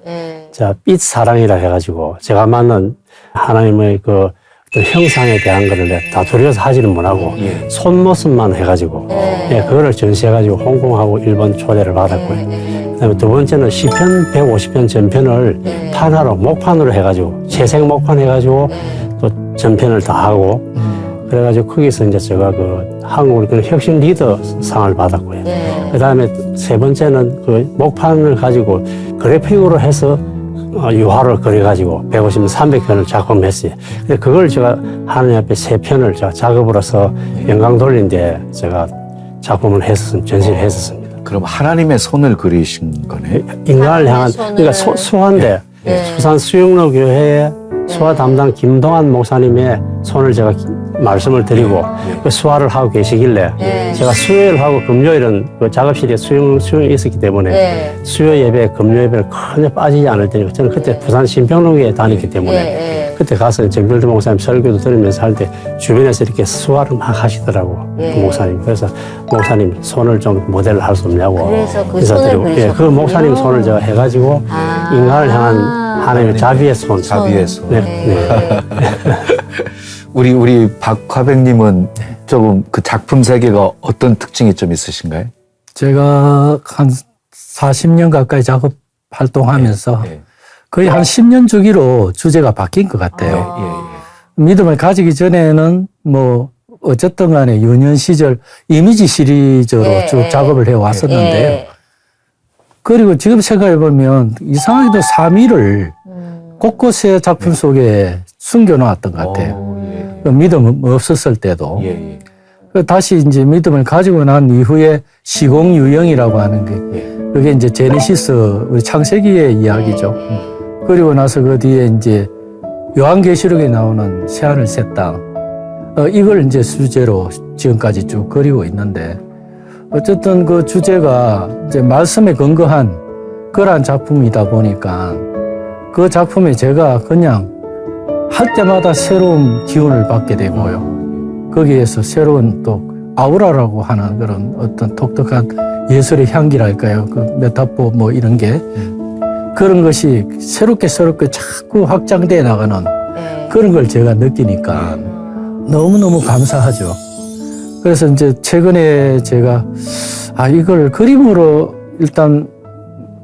자, 빛 사랑이라 해가지고 제가 만난 하나님의 그 어떤 형상에 대한 거를 내가 다 두려워서 하지는 못하고 손모습만 해가지고 그거를 전시해가지고 홍콩하고 일본 초대를 받았고요. 그다음에 두 번째는 시편 150편 전편을 판화로 목판으로 해가지고 채색 목판 해가지고 또 전편을 다 하고 그래가지고 거기서 이제 제가 그 한국의 그 혁신 리더 상을 받았고요. 그다음에 세 번째는 그 목판을 가지고 그래픽으로 해서 유화를 그려가지고 150편, 300편을 작품했어요. 근데 그걸 제가 하나님 앞에 3편을 제가 작업으로서 영광 돌린데 제가 작품을 했었습니다. 전시를 했었습니다. 그럼 하나님의 손을 그리신 거네. 인간을 향한 손을- 그러니까 수화인데 수산 수영로 교회의 수화 담당 김동환 목사님의 손을 제가 말씀을 드리고 그 수화를 하고 계시길래 제가 수요일 하고 금요일은 그 작업실에 수영이 있었기 때문에 수요 예배, 금요 예배를 전혀 빠지지 않을 테니까 저는 그때 부산 신평로교에 다녔기 때문에 그때 가서 정필드 목사님 설교도 들으면서 할 때 주변에서 이렇게 수화를 막 하시더라고 그 목사님. 그래서 목사님 손을 좀 모델을 할 수 없냐고 그래서 그 그래서 손을 드리고, 그 그리셨군요. 목사님 손을 제가 해가지고 인간을 향한 하나님의 자비의 손. 자비의 손. 네. 우리 박화백님은 조금 그 작품 세계가 어떤 특징이 좀 있으신가요? 제가 한 40년 가까이 작업 활동하면서 예. 거의 한 10년 주기로 주제가 바뀐 것 같아요. 믿음을 가지기 전에는 뭐 어쨌든 간에 유년 시절 이미지 시리즈로 쭉 작업을 해왔었는데요. 그리고 지금 생각해보면 이상하게도 3위를 곳곳에 작품 속에 숨겨놓았던 것 같아요. 그 믿음 없었을 때도. 그 다시 이제 믿음을 가지고 난 이후에 시공유형이라고 하는 게 그게 이제 제네시스 우리 창세기의 이야기죠. 그리고 나서 그 뒤에 이제 요한계시록에 나오는 새하늘 새 땅. 이걸 이제 주제로 지금까지 쭉 그리고 있는데 어쨌든 그 주제가 이제 말씀에 근거한 그러한 작품이다 보니까 그 작품에 제가 그냥 할 때마다 새로운 기운을 받게 되고요. 거기에서 새로운 또 아우라라고 하는 그런 어떤 독특한 예술의 향기랄까요. 그 메타포 뭐 이런 게 그런 것이 새롭게 자꾸 확장돼 나가는 그런 걸 제가 느끼니까 너무너무 감사하죠. 그래서 이제 최근에 제가 이걸 그림으로 일단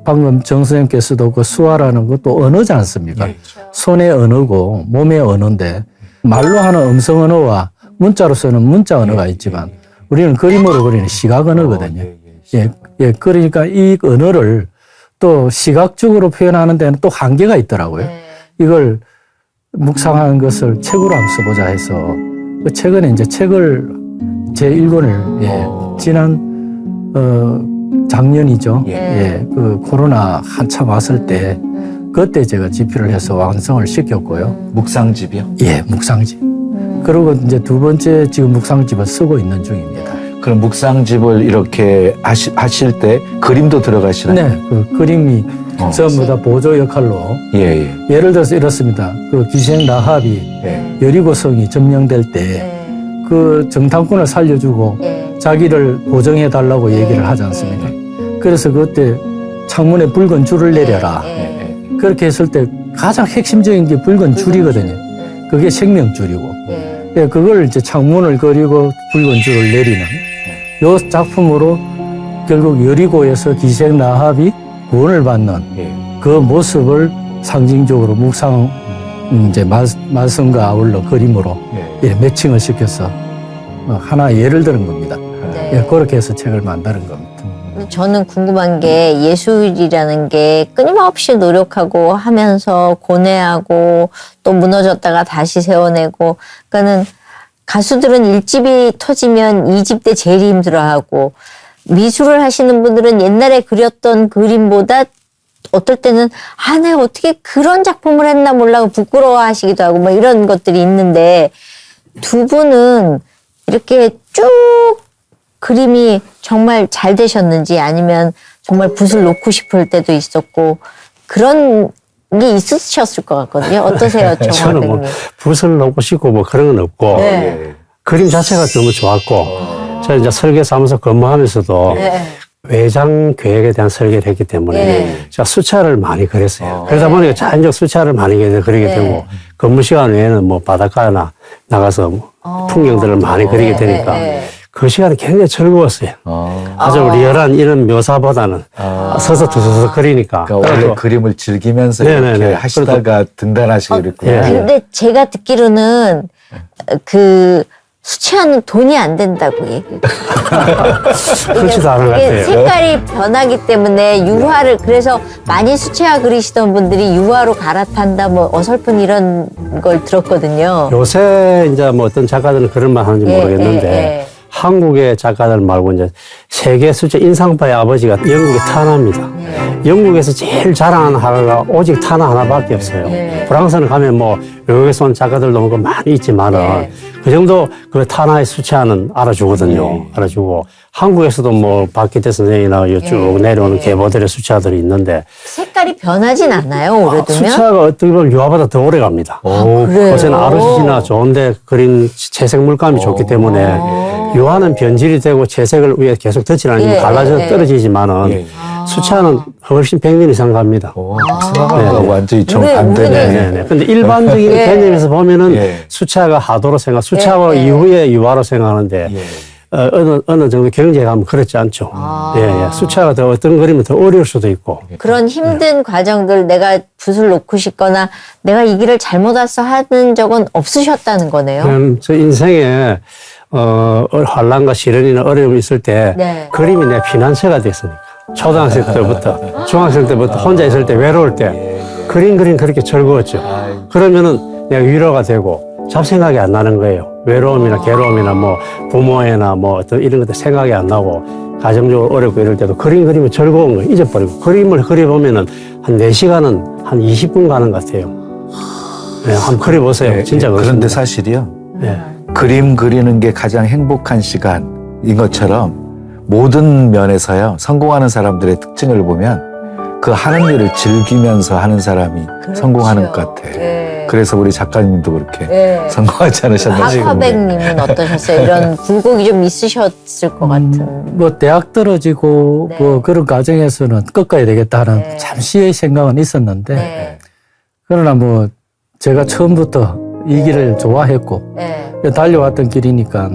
방금 정 선생님께서도 그 수화라는 것도 언어지 않습니까? 손의 언어고 몸의 언어인데 말로 하는 음성 언어와 문자로서는 문자 언어가 있지만 우리는 그림으로 그리는 시각 언어거든요. 예, 그러니까 이 언어를 또 시각적으로 표현하는 데는 또 한계가 있더라고요. 이걸 묵상하는 것을 책으로 한번 써보자 해서 그 최근에 이제 책을 제 1권을 지난 작년이죠. 그 코로나 한참 왔을 때 그때 제가 집필을 해서 완성을 시켰고요. 묵상집이요? 예, 묵상집. 그리고 이제 두 번째 지금 묵상집을 쓰고 있는 중입니다. 그럼 묵상집을 이렇게 하실 때 그림도 들어가시나요? 네, 그 그림이 전부 다 보조 역할로. 예. 예를 들어서 이렇습니다. 그 기생 라합이 예. 여리고성이 점령될 때 그 정탐꾼을 살려주고 자기를 보정해 달라고 얘기를 하지 않습니까? 그래서 그때 창문에 붉은 줄을 내려라. 그렇게 했을 때 가장 핵심적인 게 붉은 줄이거든요. 그게 생명줄이고. 예, 그걸 이제 창문을 그리고 붉은 줄을 내리는 요 작품으로 결국 여리고에서 기생 라합이 구원을 받는 그 모습을 상징적으로 묵상 이제 말씀과 아울러 그림으로 매칭을 시켜서 하나 예를 들은 겁니다. 예, 그렇게 해서 책을 만드는 겁니다. 저는 궁금한 게 예술이라는 게 끊임없이 노력하고 하면서 고뇌하고 또 무너졌다가 다시 세워내고 그러니까는 가수들은 1집이 터지면 2집 때 제일 힘들어하고 미술을 하시는 분들은 옛날에 그렸던 그림보다 어떨 때는 내가 어떻게 그런 작품을 했나 몰라고 부끄러워하시기도 하고 뭐 이런 것들이 있는데 두 분은 이렇게 쭉 그림이 정말 잘 되셨는지 아니면 정말 붓을 놓고 싶을 때도 있었고 그런 게 있으셨을 것 같거든요. 어떠세요, 저는 정화백님? 뭐 붓을 놓고 싶고 뭐 그런 건 없고 그림 자체가 너무 좋았고 제가 이제 설계사무소 근무하면서도 외장 계획에 대한 설계를 했기 때문에 제가 수차를 많이 그렸어요. 그러다 보니까 자연적 수차를 많이 그리게 되고 근무 시간 외에는 뭐 바닷가나 나가서 풍경들을 많이 그리게 되니까 그 시간이 굉장히 즐거웠어요. 아주 리얼한 이런 묘사보다는 서서 두서서 그리니까. 그러니까 원래 그림을 즐기면서 이렇게 하시다가 등단하시게 됐군요. 근데 제가 듣기로는 그 수채화는 돈이 안 된다고 얘기해요. 그렇지도 않은 것 같아요. 색깔이 변하기 때문에 유화를 그래서 많이 수채화 그리시던 분들이 유화로 갈아탄다 뭐 어설픈 이런 걸 들었거든요. 요새 이제 뭐 어떤 작가들은 그런 말 하는지 모르겠는데 한국의 작가들 말고 이제 세계 수채 인상파의 아버지가 영국의 타나입니다. 영국에서 제일 자랑하는 화가가 오직 타나 하나밖에 없어요. 프랑스는 가면 뭐 외국에서 온 작가들도 많이 있지만은 그 정도 그 타나의 수채화는 알아주거든요. 알아주고 한국에서도 뭐 박기태 선생이나 쭉 내려오는 계보들의 수채화들이 있는데 색깔이 변하진 않아요, 오래두면? 수채화가 어떻게 보면 유화보다 더 오래 갑니다. 그래요? 요새는 아르시나 좋은데 그린 채색 물감이 좋기 때문에 유화는 변질이 되고 채색을 위에 계속 덧칠하니까 갈라져 떨어지지만은 수채화는 훨씬 100년 이상 갑니다. 수학하고 완전히 정반대네. 근데 일반적인 개념에서 보면은 수채화가 하도로 수채화 이후에 유화로 생각하는데 어느 정도 경제에 가면 그렇지 않죠. 수채화가 더 어떤 그림은 더 어려울 수도 있고. 그런 힘든 과정들 내가 붓을 놓고 싶거나 내가 이 길을 잘못 와서 하는 적은 없으셨다는 거네요. 저 인생에 환란과 시련이나 어려움이 있을 때 그림이 내 피난처가 됐으니까. 초등학생 때부터 중학생 때부터 혼자 있을 때 외로울 때 그림 그렇게 즐거웠죠. 그러면은 내가 위로가 되고 잡생각이 안 나는 거예요. 외로움이나 괴로움이나 뭐 부모애나 뭐 어떤 이런 것들 생각이 안 나고 가정적으로 어렵고 이럴 때도 그리면 즐거운 거 잊어버리고 그림을 그려보면은 한 4시간은 한 20분 가는 것 같아요. 한번 그려보세요. 진짜 그렇습니다. 그런데 사실이요. 그림 그리는 게 가장 행복한 시간인 것처럼 모든 면에서요, 성공하는 사람들의 특징을 보면 그 하는 일을 즐기면서 하는 사람이 성공하는 것 같아. 그래서 우리 작가님도 그렇게 성공하지 않으셨나 싶어요. 화백님은 어떠셨어요? 이런 굴곡이 좀 있으셨을 것 같은. 뭐 대학 떨어지고 뭐 그런 과정에서는 꺾어야 되겠다 하는 잠시의 생각은 있었는데 그러나 뭐 제가 처음부터 이 길을 좋아했고 달려왔던 길이니까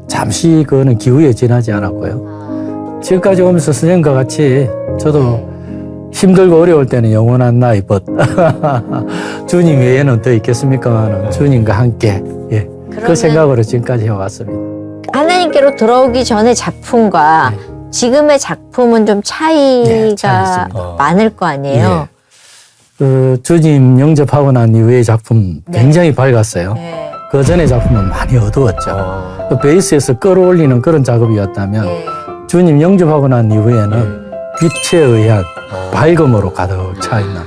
잠시 그거는 기후에 지나지 않았고요. 지금까지 오면서 선생님과 같이 저도 힘들고 어려울 때는 영원한 나의 벗. 주님 외에는 더 있겠습니까만 주님과 함께 그 생각으로 지금까지 해왔습니다. 하나님께로 돌아오기 전의 작품과 지금의 작품은 좀 네, 차이 차이가 있습니다. 많을 거 아니에요? 그 주님 영접하고 난 이후의 작품 네. 굉장히 밝았어요. 네. 그 전의 작품은 많이 어두웠죠. 그 베이스에서 끌어올리는 그런 작업이었다면 네. 주님 영접하고 난 이후에는 빛에 의한 밝음으로 가득 차 있는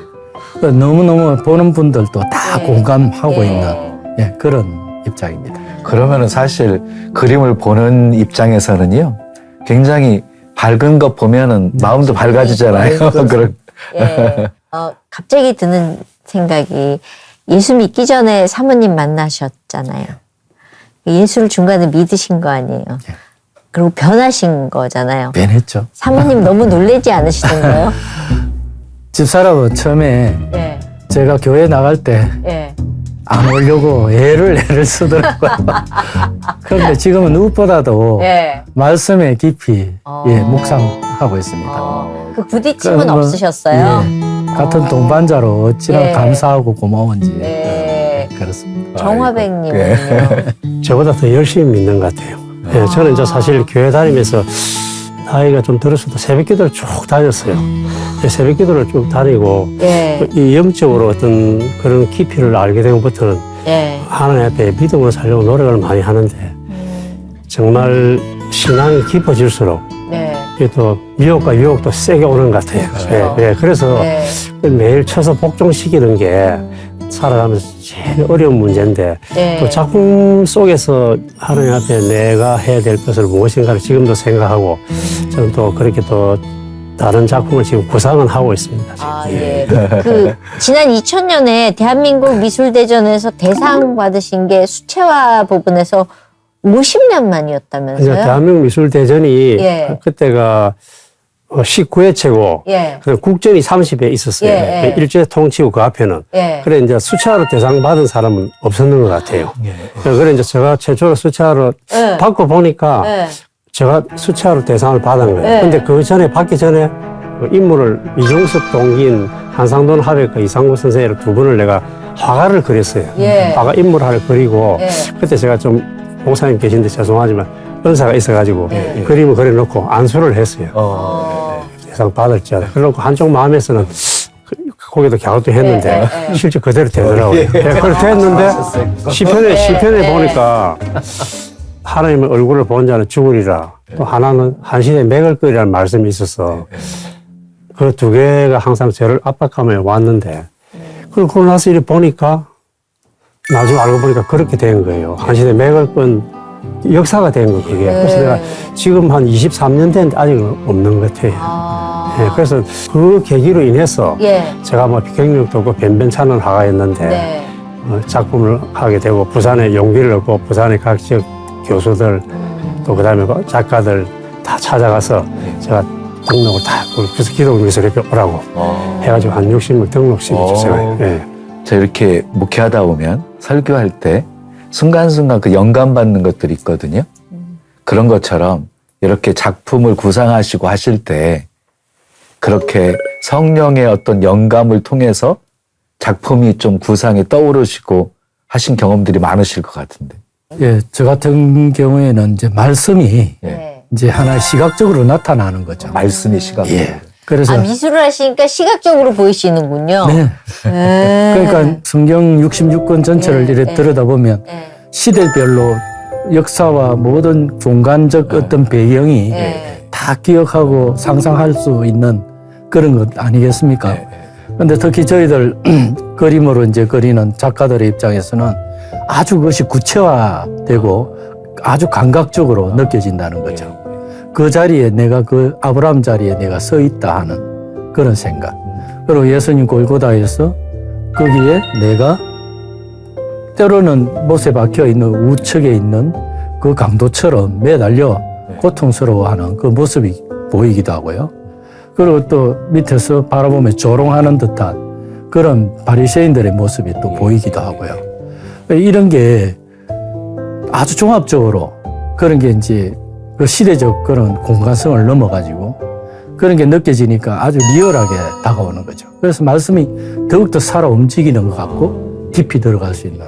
그 너무너무 보는 분들도 다 네. 공감하고 네. 있는 예, 그런 입장입니다. 그러면은 사실 그림을 보는 입장에서는요, 굉장히 밝은 것 보면은 마음도 밝아지잖아요. 그런 예. 갑자기 드는 생각이 예수 믿기 전에 사모님 만나셨잖아요. 예수를 중간에 믿으신 거 아니에요. 그리고 변하신 거잖아요. 변했죠. 사모님 너무 놀라지 않으시던가요? 집사람은 처음에 예. 제가 교회 나갈 때 예. 안 오려고 애를 쓰더라고요. 그런데 지금은 무엇보다도 예. 말씀에 깊이 묵상하고 있습니다. 그 부딪힘은 뭐, 없으셨어요? 예, 같은 동반자로 어찌나 예. 감사하고 고마운지 예. 그렇습니다. 정화백님은요? 저보다 더 열심히 믿는 것 같아요. 예, 저는 이제 사실 교회 다니면서 나이가 좀 들었어도 새벽 기도를 쭉 다녔어요. 예, 새벽 기도를 쭉 다니고 예. 이 영적으로 어떤 그런 깊이를 알게 된 것부터는 예. 하나님 앞에 믿음으로 살려고 노력을 많이 하는데 정말 신앙이 깊어질수록 네. 이게 또 미혹과 유혹도 세게 오는 것 같아요. 그렇죠. 예, 예, 그래서 네. 매일 쳐서 복종시키는 게 살아가면서 제일 어려운 문제인데 네. 또 작품 속에서 하나님 앞에 내가 해야 될 것을 무엇인가를 지금도 생각하고 저는 또 그렇게 또 다른 작품을 지금 구상은 하고 있습니다. 지금. 아, 예. 그, 지난 2000년에 대한민국 미술대전에서 대상 받으신 게 수채화 부분에서 50년 만이었다면서요? 이제 대한민국 미술대전이 예. 그때가 19회 채고 예. 국전이 30회 있었어요. 예, 예. 일제 통치고 그 앞에는. 예. 그래 이제 수채화로 대상 받은 사람은 없었는 것 같아요. 그래 이제 제가 최초로 수채화로 예. 받고 보니까 예. 제가 수채화로 대상을 받은 거예요. 네. 근데 그 전에 받기 전에 그 인물을 이종섭 동기인 한상돈 화백과 이상구 선생님 두 분을 내가 화가를 그렸어요. 예. 화가 인물화를 그리고 예. 그때 제가 좀 목사님 계신데 죄송하지만 은사가 있어가지고 그림을 그려놓고 안수를 했어요. 대상 받을지 않아. 그래놓고 한쪽 마음에서는 거기도 갸우도 했는데 예. 실제 그대로 되더라고요. 예, 그렇게 했는데 시편에 보니까 하나님의 얼굴을 본 자는 죽으리라. 또 하나는 한 시대에 맥을 끄리라는 말씀이 있어서 그 두 개가 항상 저를 압박하며 왔는데 그러고 나서 이렇게 보니까 나중에 알고 보니까 그렇게 된 거예요. 한 시대에 맥을 끈 역사가 된 거 그게. 그래서 내가 지금 한 23년 됐는데 아직 없는 것 같아요. 예, 그래서 그 계기로 인해서 예. 제가 뭐 경력도 없고 변변찮은 화가였는데 네. 작품을 하게 되고 부산에 용기를 얻고 부산의 각 지역 교수들 또 그다음에 작가들 다 찾아가서 제가 등록을 다 했고 그래서 기독미술협회 오라고 해가지고 한 60명 등록시켰죠 제가. 예. 저 이렇게 목회하다 보면 설교할 때 순간순간 그 영감 받는 것들이 있거든요. 그런 것처럼 이렇게 작품을 구상하시고 하실 때 그렇게 성령의 어떤 영감을 통해서 작품이 좀 구상에 떠오르시고 하신 경험들이 많으실 것 같은데. 예, 저 같은 경우에는 이제 말씀이 네. 이제 하나 시각적으로 나타나는 거죠. 말씀이 시각. 예. 그래서 아, 미술을 하시니까 시각적으로 보이시는군요. 네. 네. 그러니까 성경 66권 전체를 네, 이렇게 네. 들여다보면 네. 시대별로 역사와 모든 공간적 어떤 배경이 네. 다 기억하고 상상할 수 있는 그런 것 아니겠습니까? 네. 근데 특히 저희들 그림으로 이제 그리는 작가들의 입장에서는 아주 그것이 구체화되고 아주 감각적으로 느껴진다는 거죠. 그 자리에 내가 그 아브라함 자리에 내가 서 있다 하는 그런 생각. 그리고 예수님 골고다에서 거기에 내가 때로는 못에 박혀 있는 우측에 있는 그 강도처럼 매달려 고통스러워하는 그 모습이 보이기도 하고요. 그리고 또 밑에서 바라보며 조롱하는 듯한 그런 바리새인들의 모습이 또 보이기도 하고요. 이런 게 아주 종합적으로 그런 게 이제 그 시대적 그런 공간성을 넘어가지고 그런 게 느껴지니까 아주 리얼하게 다가오는 거죠. 그래서 말씀이 더욱더 살아 움직이는 것 같고 깊이 들어갈 수 있는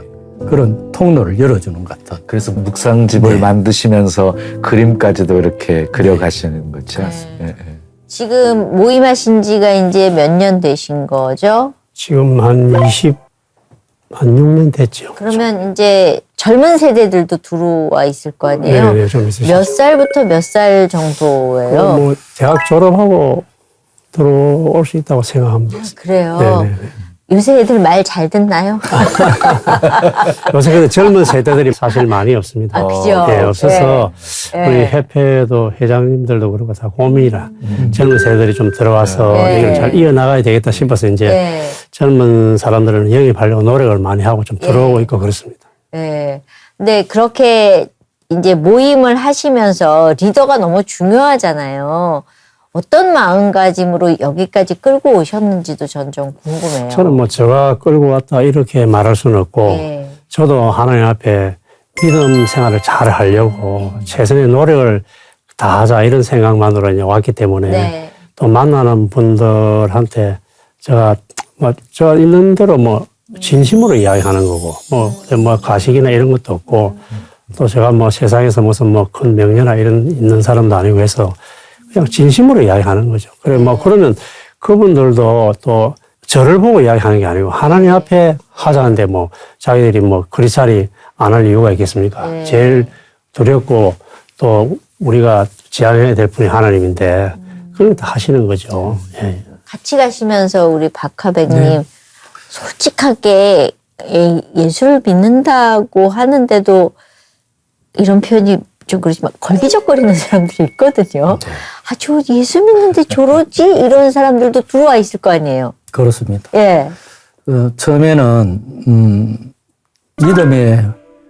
그런 통로를 열어주는 것 같은. 그래서 묵상집을 네. 만드시면서 그림까지도 이렇게 그려가시는 거죠. 예, 예. 지금 모임하신 지가 이제 몇 년 되신 거죠? 지금 한 6년 됐죠. 그러면 이제 젊은 세대들도 들어와 있을 거 아니에요? 네, 좀 있으시죠. 몇 살부터 몇 살 정도예요? 뭐 대학 졸업하고 들어올 수 있다고 생각합니다. 그래요. 네네. 요새 애들 말 잘 듣나요? 요새 근데 젊은 세대들이 사실 많이 없습니다. 아, 그죠? 예, 없어서 네. 우리 네. 협회도 회장님들도 그렇고 다 고민이라 젊은 세대들이 좀 들어와서 네. 이걸 잘 이어나가야 되겠다 싶어서 이제 네. 젊은 사람들은 영입하려고 노력을 많이 하고 좀 들어오고 있고 그렇습니다. 네. 근데 그렇게 이제 모임을 하시면서 리더가 너무 중요하잖아요. 어떤 마음가짐으로 여기까지 끌고 오셨는지도 전 좀 궁금해요. 저는 뭐 제가 끌고 왔다 이렇게 말할 수는 없고 네. 저도 하나님 앞에 믿음 생활을 잘 하려고 최선의 노력을 다하자 이런 생각만으로 이제 왔기 때문에 네. 또 만나는 분들한테 제가 저 있는 대로 뭐 진심으로 이야기하는 거고 뭐 가식이나 이런 것도 없고 또 제가 뭐 세상에서 무슨 뭐 큰 명예나 이런 있는 사람도 아니고 해서 그냥 진심으로 이야기하는 거죠. 그래 뭐 그러면 그분들도 또 저를 보고 이야기하는 게 아니고 하나님 앞에 하자는데 뭐 자기들이 뭐 그리스도리 안 할 이유가 있겠습니까? 네. 제일 두렵고 또 우리가 지향해야 될 분이 하나님인데 그런 거 다 하시는 거죠. 예. 같이 가시면서 우리 박하백님 네. 솔직하게 예수를 믿는다고 하는데도 이런 표현이 좀 그렇지만 걸기적거리는 사람들이 있거든요. 아, 저 예수 믿는데 저러지? 이런 사람들도 들어와 있을 거 아니에요. 그렇습니다. 예. 처음에는 믿음의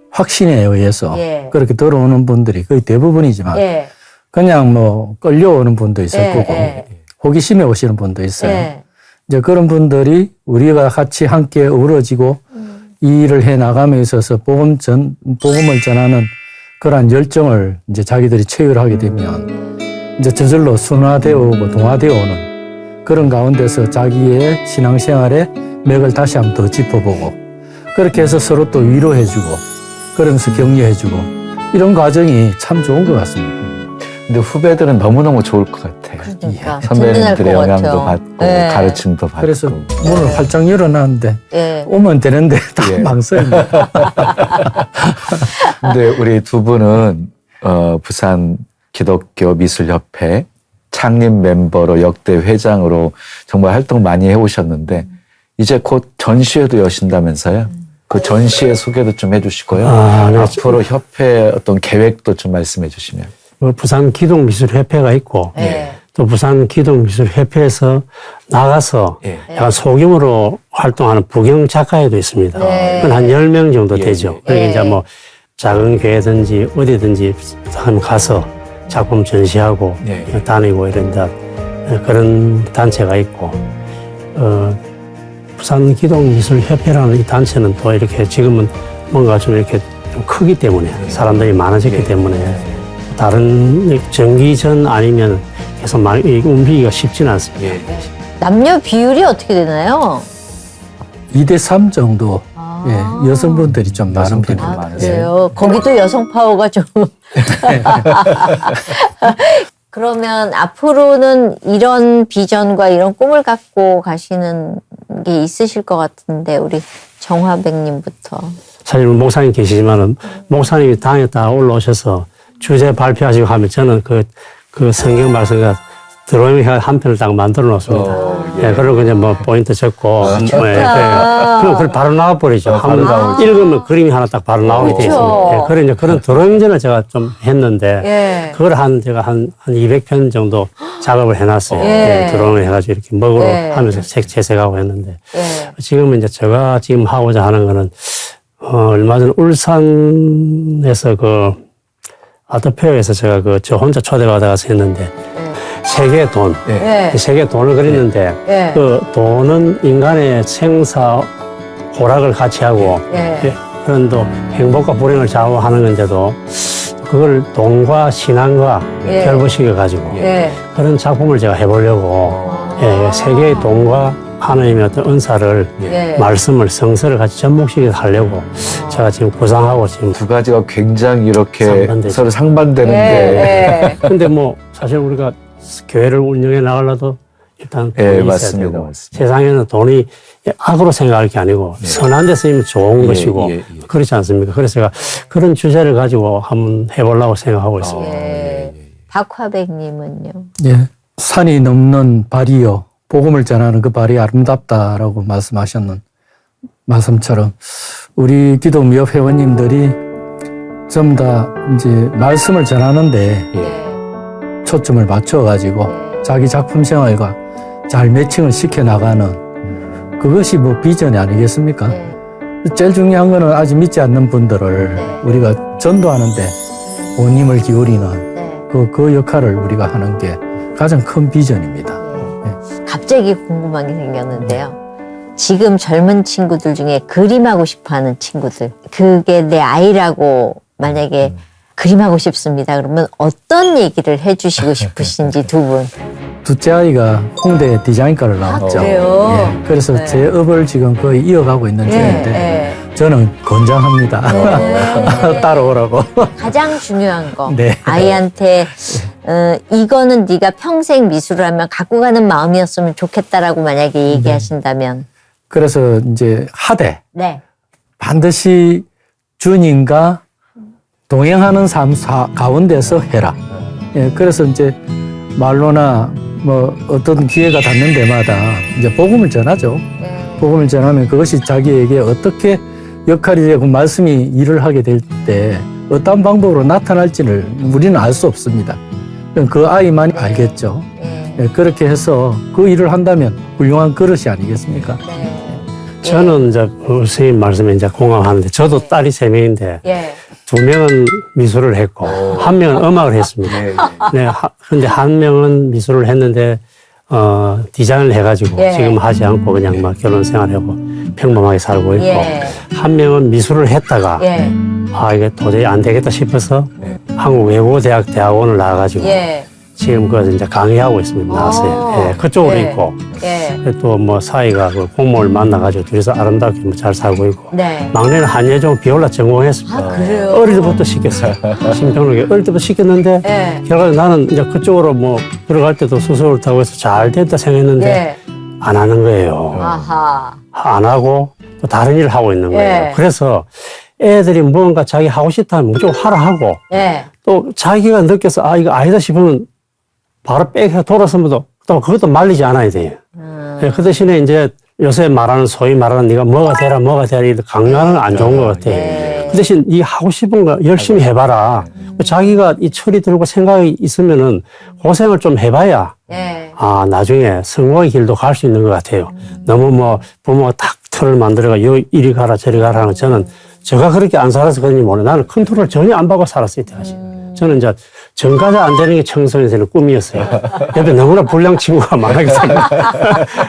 확신에 의해서 예. 그렇게 들어오는 분들이 거의 대부분이지만 예. 그냥 뭐 끌려오는 분도 있을 예, 거고 예. 호기심에 오시는 분도 있어요. 예. 이제 그런 분들이 우리가 같이 함께 어우러지고 이 일을 해 나감에 있어서 복음을 전하는 그러한 열정을 이제 자기들이 체휼하게 되면 이제 저절로 순화되어 오고 동화되어 오는 그런 가운데서 자기의 신앙생활의 맥을 다시 한번 더 짚어보고 그렇게 해서 서로 또 위로해주고 그러면서 격려해주고 이런 과정이 참 좋은 것 같습니다. 근데 후배들은 너무너무 좋을 것 같아요. 그러니까 선배님들의 든든할 것 영향도 같아요. 받고 네. 가르침도 받고. 그래서 문을 활짝 열어놨는데 예. 오면 되는데 다 예. 망설입니다. 근데 우리 두 분은 부산 기독교 미술협회 창립 멤버로 역대 회장으로 정말 활동 많이 해오셨는데 이제 곧 전시회도 여신다면서요? 그 전시회 소개도 좀 해주시고요. 네. 앞으로 협회 어떤 계획도 좀 말씀해 주시면. 부산 기독미술협회가 있고 예. 또 부산 기독미술협회에서 나가서 예. 약간 소규모로 활동하는 부경 작가회도 있습니다. 네. 그건 한 10명 정도 예, 되죠. 예. 그러니까 예. 이제 뭐 작은 교회든지 어디든지 한번 가서 작품 전시하고 예. 다니고 이런 그런 단체가 있고 부산 기독미술협회라는 이 단체는 또 이렇게 지금은 뭔가 좀 이렇게 좀 크기 때문에 사람들이 많아졌기 예. 때문에 다른 정기 전 아니면 계속 많이 움직이기가 쉽지는 않습니다. 예. 남녀 비율이 어떻게 되나요? 2대3 정도 아. 예, 여성분들이 좀 많은 여성분이 편입니다. 아, 많으세요. 그래요? 거기도 여성 파워가 좀. 그러면 앞으로는 이런 비전과 이런 꿈을 갖고 가시는 게 있으실 것 같은데, 우리 정화백님부터. 사실 목사님 계시지만은 목사님이 당에 다 올라오셔서 주제 발표하시고 하면 저는 그 성경 말씀과 드로잉 한 편을 딱 만들어 놓습니다. 예. 예, 그리고 이제 뭐 포인트 적고. 좋다. 그럼 그걸 바로 나와버리죠. 바로 한번 나오죠. 읽으면 그림이 하나 딱 바로 나오게 돼 있습니다. 그렇죠. 예, 그런 이제 그런 드로잉전을 제가 좀 했는데 예. 그걸 제가 한 200편 정도 작업을 해놨어요. 예. 예, 드로잉을 해가지고 이렇게 먹으로 예. 하면서 색 채색하고 했는데 예. 지금은 이제 제가 지금 하고자 하는 거는 얼마 전 울산에서 아트페어에서 제가 저 혼자 초대받아가서 했는데 세계의 돈, 예. 세계의 돈을 그렸는데 예. 그 돈은 인간의 생사 호락을 같이 하고 예. 그런 또 행복과 불행을 좌우하는 건데도 그걸 돈과 신앙과 예. 결부시켜 가지고 예. 그런 작품을 제가 해보려고 세계의 돈과 하나님의 어떤 은사를 예. 말씀을 성서를 같이 접목시켜서 하려고 제가 지금 구상하고 지금 두 가지가 굉장히 이렇게 상반되죠. 서로 상반되는데 예. 근데 뭐 사실 우리가 교회를 운영해 나가려도 일단 돈이 예, 있어야 맞습니다. 되고 맞습니다. 세상에는 돈이 악으로 생각할 게 아니고 선한 데 쓰이면 좋은 예, 것이고 예, 예. 그렇지 않습니까? 그래서 제가 그런 주제를 가지고 한번 해보려고 생각하고 있습니다. 예. 박화백님은요. 예. 산이 넘는 발이요. 복음을 전하는 그 발이 아름답다라고 말씀하셨는 말씀처럼 우리 기도미협 회원님들이 전부 다 이제 말씀을 전하는데 초점을 맞춰가지고 자기 작품 생활과 잘 매칭을 시켜나가는 그것이 뭐 비전이 아니겠습니까? 제일 중요한 거는 아직 믿지 않는 분들을 우리가 전도하는데 온 힘을 기울이는 그 역할을 우리가 하는 게 가장 큰 비전입니다. 갑자기 궁금한 게 생겼는데요. 지금 젊은 친구들 중에 그림하고 싶어 하는 친구들, 그게 내 아이라고 만약에 그림하고 싶습니다. 그러면 어떤 얘기를 해주시고 싶으신지 두 분. 둘째 아이가 홍대 디자인과를 나왔죠. 그래요? 예, 그래서 네. 제 업을 지금 거의 이어가고 있는 중인데 예. 저는 권장합니다. 네. 따라오라고. 가장 중요한 거. 네. 아이한테 이거는 네가 평생 미술을 하면 갖고 가는 마음이었으면 좋겠다라고 만약에 얘기하신다면. 그래서 이제 하되 네. 반드시 주님과 동행하는 삶 가운데서 해라. 예, 그래서 이제 말로나 뭐 어떤 기회가 닿는 데마다 이제 복음을 전하죠. 복음을 전하면 그것이 자기에게 어떻게 역할이 되고 말씀이 일을 하게 될 때 어떤 방법으로 나타날지를 우리는 알 수 없습니다. 그 아이만이 알겠죠. 예, 그렇게 해서 그 일을 한다면 훌륭한 그릇이 아니겠습니까? 저는 이제 선생님 말씀에 이제 공감하는데 저도 딸이 3명인데 예. 2명은 미술을 했고 1명은 음악을 했습니다. 네, 근데 1명은 미술을 했는데 디자인을 해가지고 예. 지금 하지 않고 그냥 막 결혼 생활하고 평범하게 살고 있고 예. 1명은 미술을 했다가 예. 아 이게 도저히 안 되겠다 싶어서 한국외국어대학 대학원을 나와가지고 예. 지금 그 이제 강의하고 있습니다. 나왔어요. 예, 그쪽으로 예. 있고 예. 또 뭐 사이가 그 공무원을 만나가지고 둘이서 아름답게 뭐 잘 살고 있고 네. 막내는 한예종 비올라 전공했습니다. 아, 그래요? 어릴 때부터 시켰어요. 심평록에 어릴 때부터 시켰는데 예. 결과적으로 나는 이제 그쪽으로 뭐 들어갈 때도 수술을 타고 해서 잘 됐다 생각했는데 예. 안 하는 거예요. 아하. 안 하고 또 다른 일을 하고 있는 거예요. 예. 그래서 애들이 뭔가 자기 하고 싶다 하면 무조건 하라 하고 예. 또 자기가 느껴서 아 이거 아니다 싶으면 바로 빽 돌아서면 또 그것도 말리지 않아야 돼요. 예, 그 대신에 이제 요새 말하는 소위 말하는 네가 뭐가 되라 이렇게 강요하는 건 안 좋은 것 같아. 네. 그 대신 이 하고 싶은 거 열심히 해봐라. 자기가 이 철이 들고 생각이 있으면은 고생을 좀 해봐야 예. 아 나중에 성공의 길도 갈 수 있는 것 같아요. 너무 뭐 부모가 딱 틀을 만들어가 이리 가라 저리 가라 하는 거 저는 제가 그렇게 안 살아서 그런지 몰라요. 나는 컨트롤 전혀 안 받고 살았어요. 이때까지. 저는 이제 전과자 안 되는 게 청소년생의 꿈이었어요. 옆에 너무나 불량 친구가 많았기 때문에.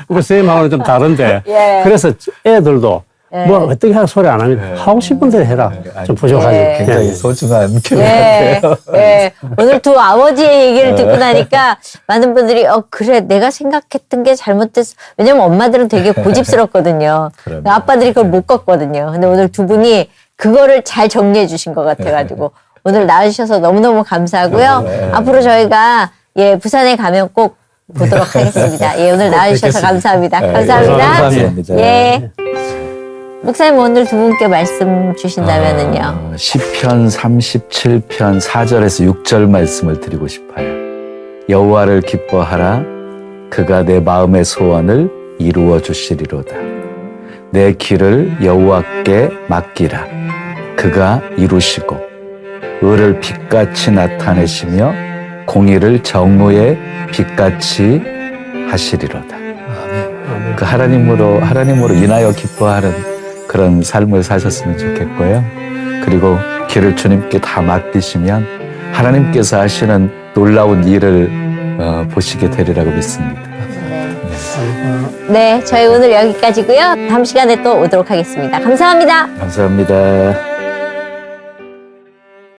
그 쌤하고는 좀 다른데. 예. 그래서 애들도 뭐 어떻게 하라 소리 안 합니다. 하고 싶은 대로 해라. 좀 부족하죠. 예. 굉장히 예. 소중한 교육 예, 같아요. 예. 오늘 두 아버지의 얘기를 듣고 나니까 많은 분들이 그래 내가 생각했던 게 잘못됐어. 왜냐면 엄마들은 되게 고집스럽거든요. 그럼요. 아빠들이 그걸 못 걷거든요. 근데 오늘 두 분이 그거를 잘 정리해 주신 것 같아가지고 오늘 나와주셔서 너무너무 감사하고요. 네. 앞으로 저희가 부산에 가면 꼭 보도록 하겠습니다. 예, 오늘 나와주셔서 감사합니다. 네, 감사합니다. 감사합니다. 예. 목사님 오늘 두 분께 말씀 주신다면은요. 시편 37편 4절에서 6절 말씀을 드리고 싶어요. 여호와를 기뻐하라. 그가 내 마음의 소원을 이루어 주시리로다. 내 길을 여호와께 맡기라. 그가 이루시고 의를 빛같이 나타내시며 공의를 정오의 빛같이 하시리로다. 그 하나님으로 인하여 기뻐하는 그런 삶을 사셨으면 좋겠고요. 그리고 길을 주님께 다 맡기시면 하나님께서 하시는 놀라운 일을 보시게 되리라고 믿습니다. 네, 저희 오늘 여기까지고요. 다음 시간에 또 오도록 하겠습니다. 감사합니다. 감사합니다.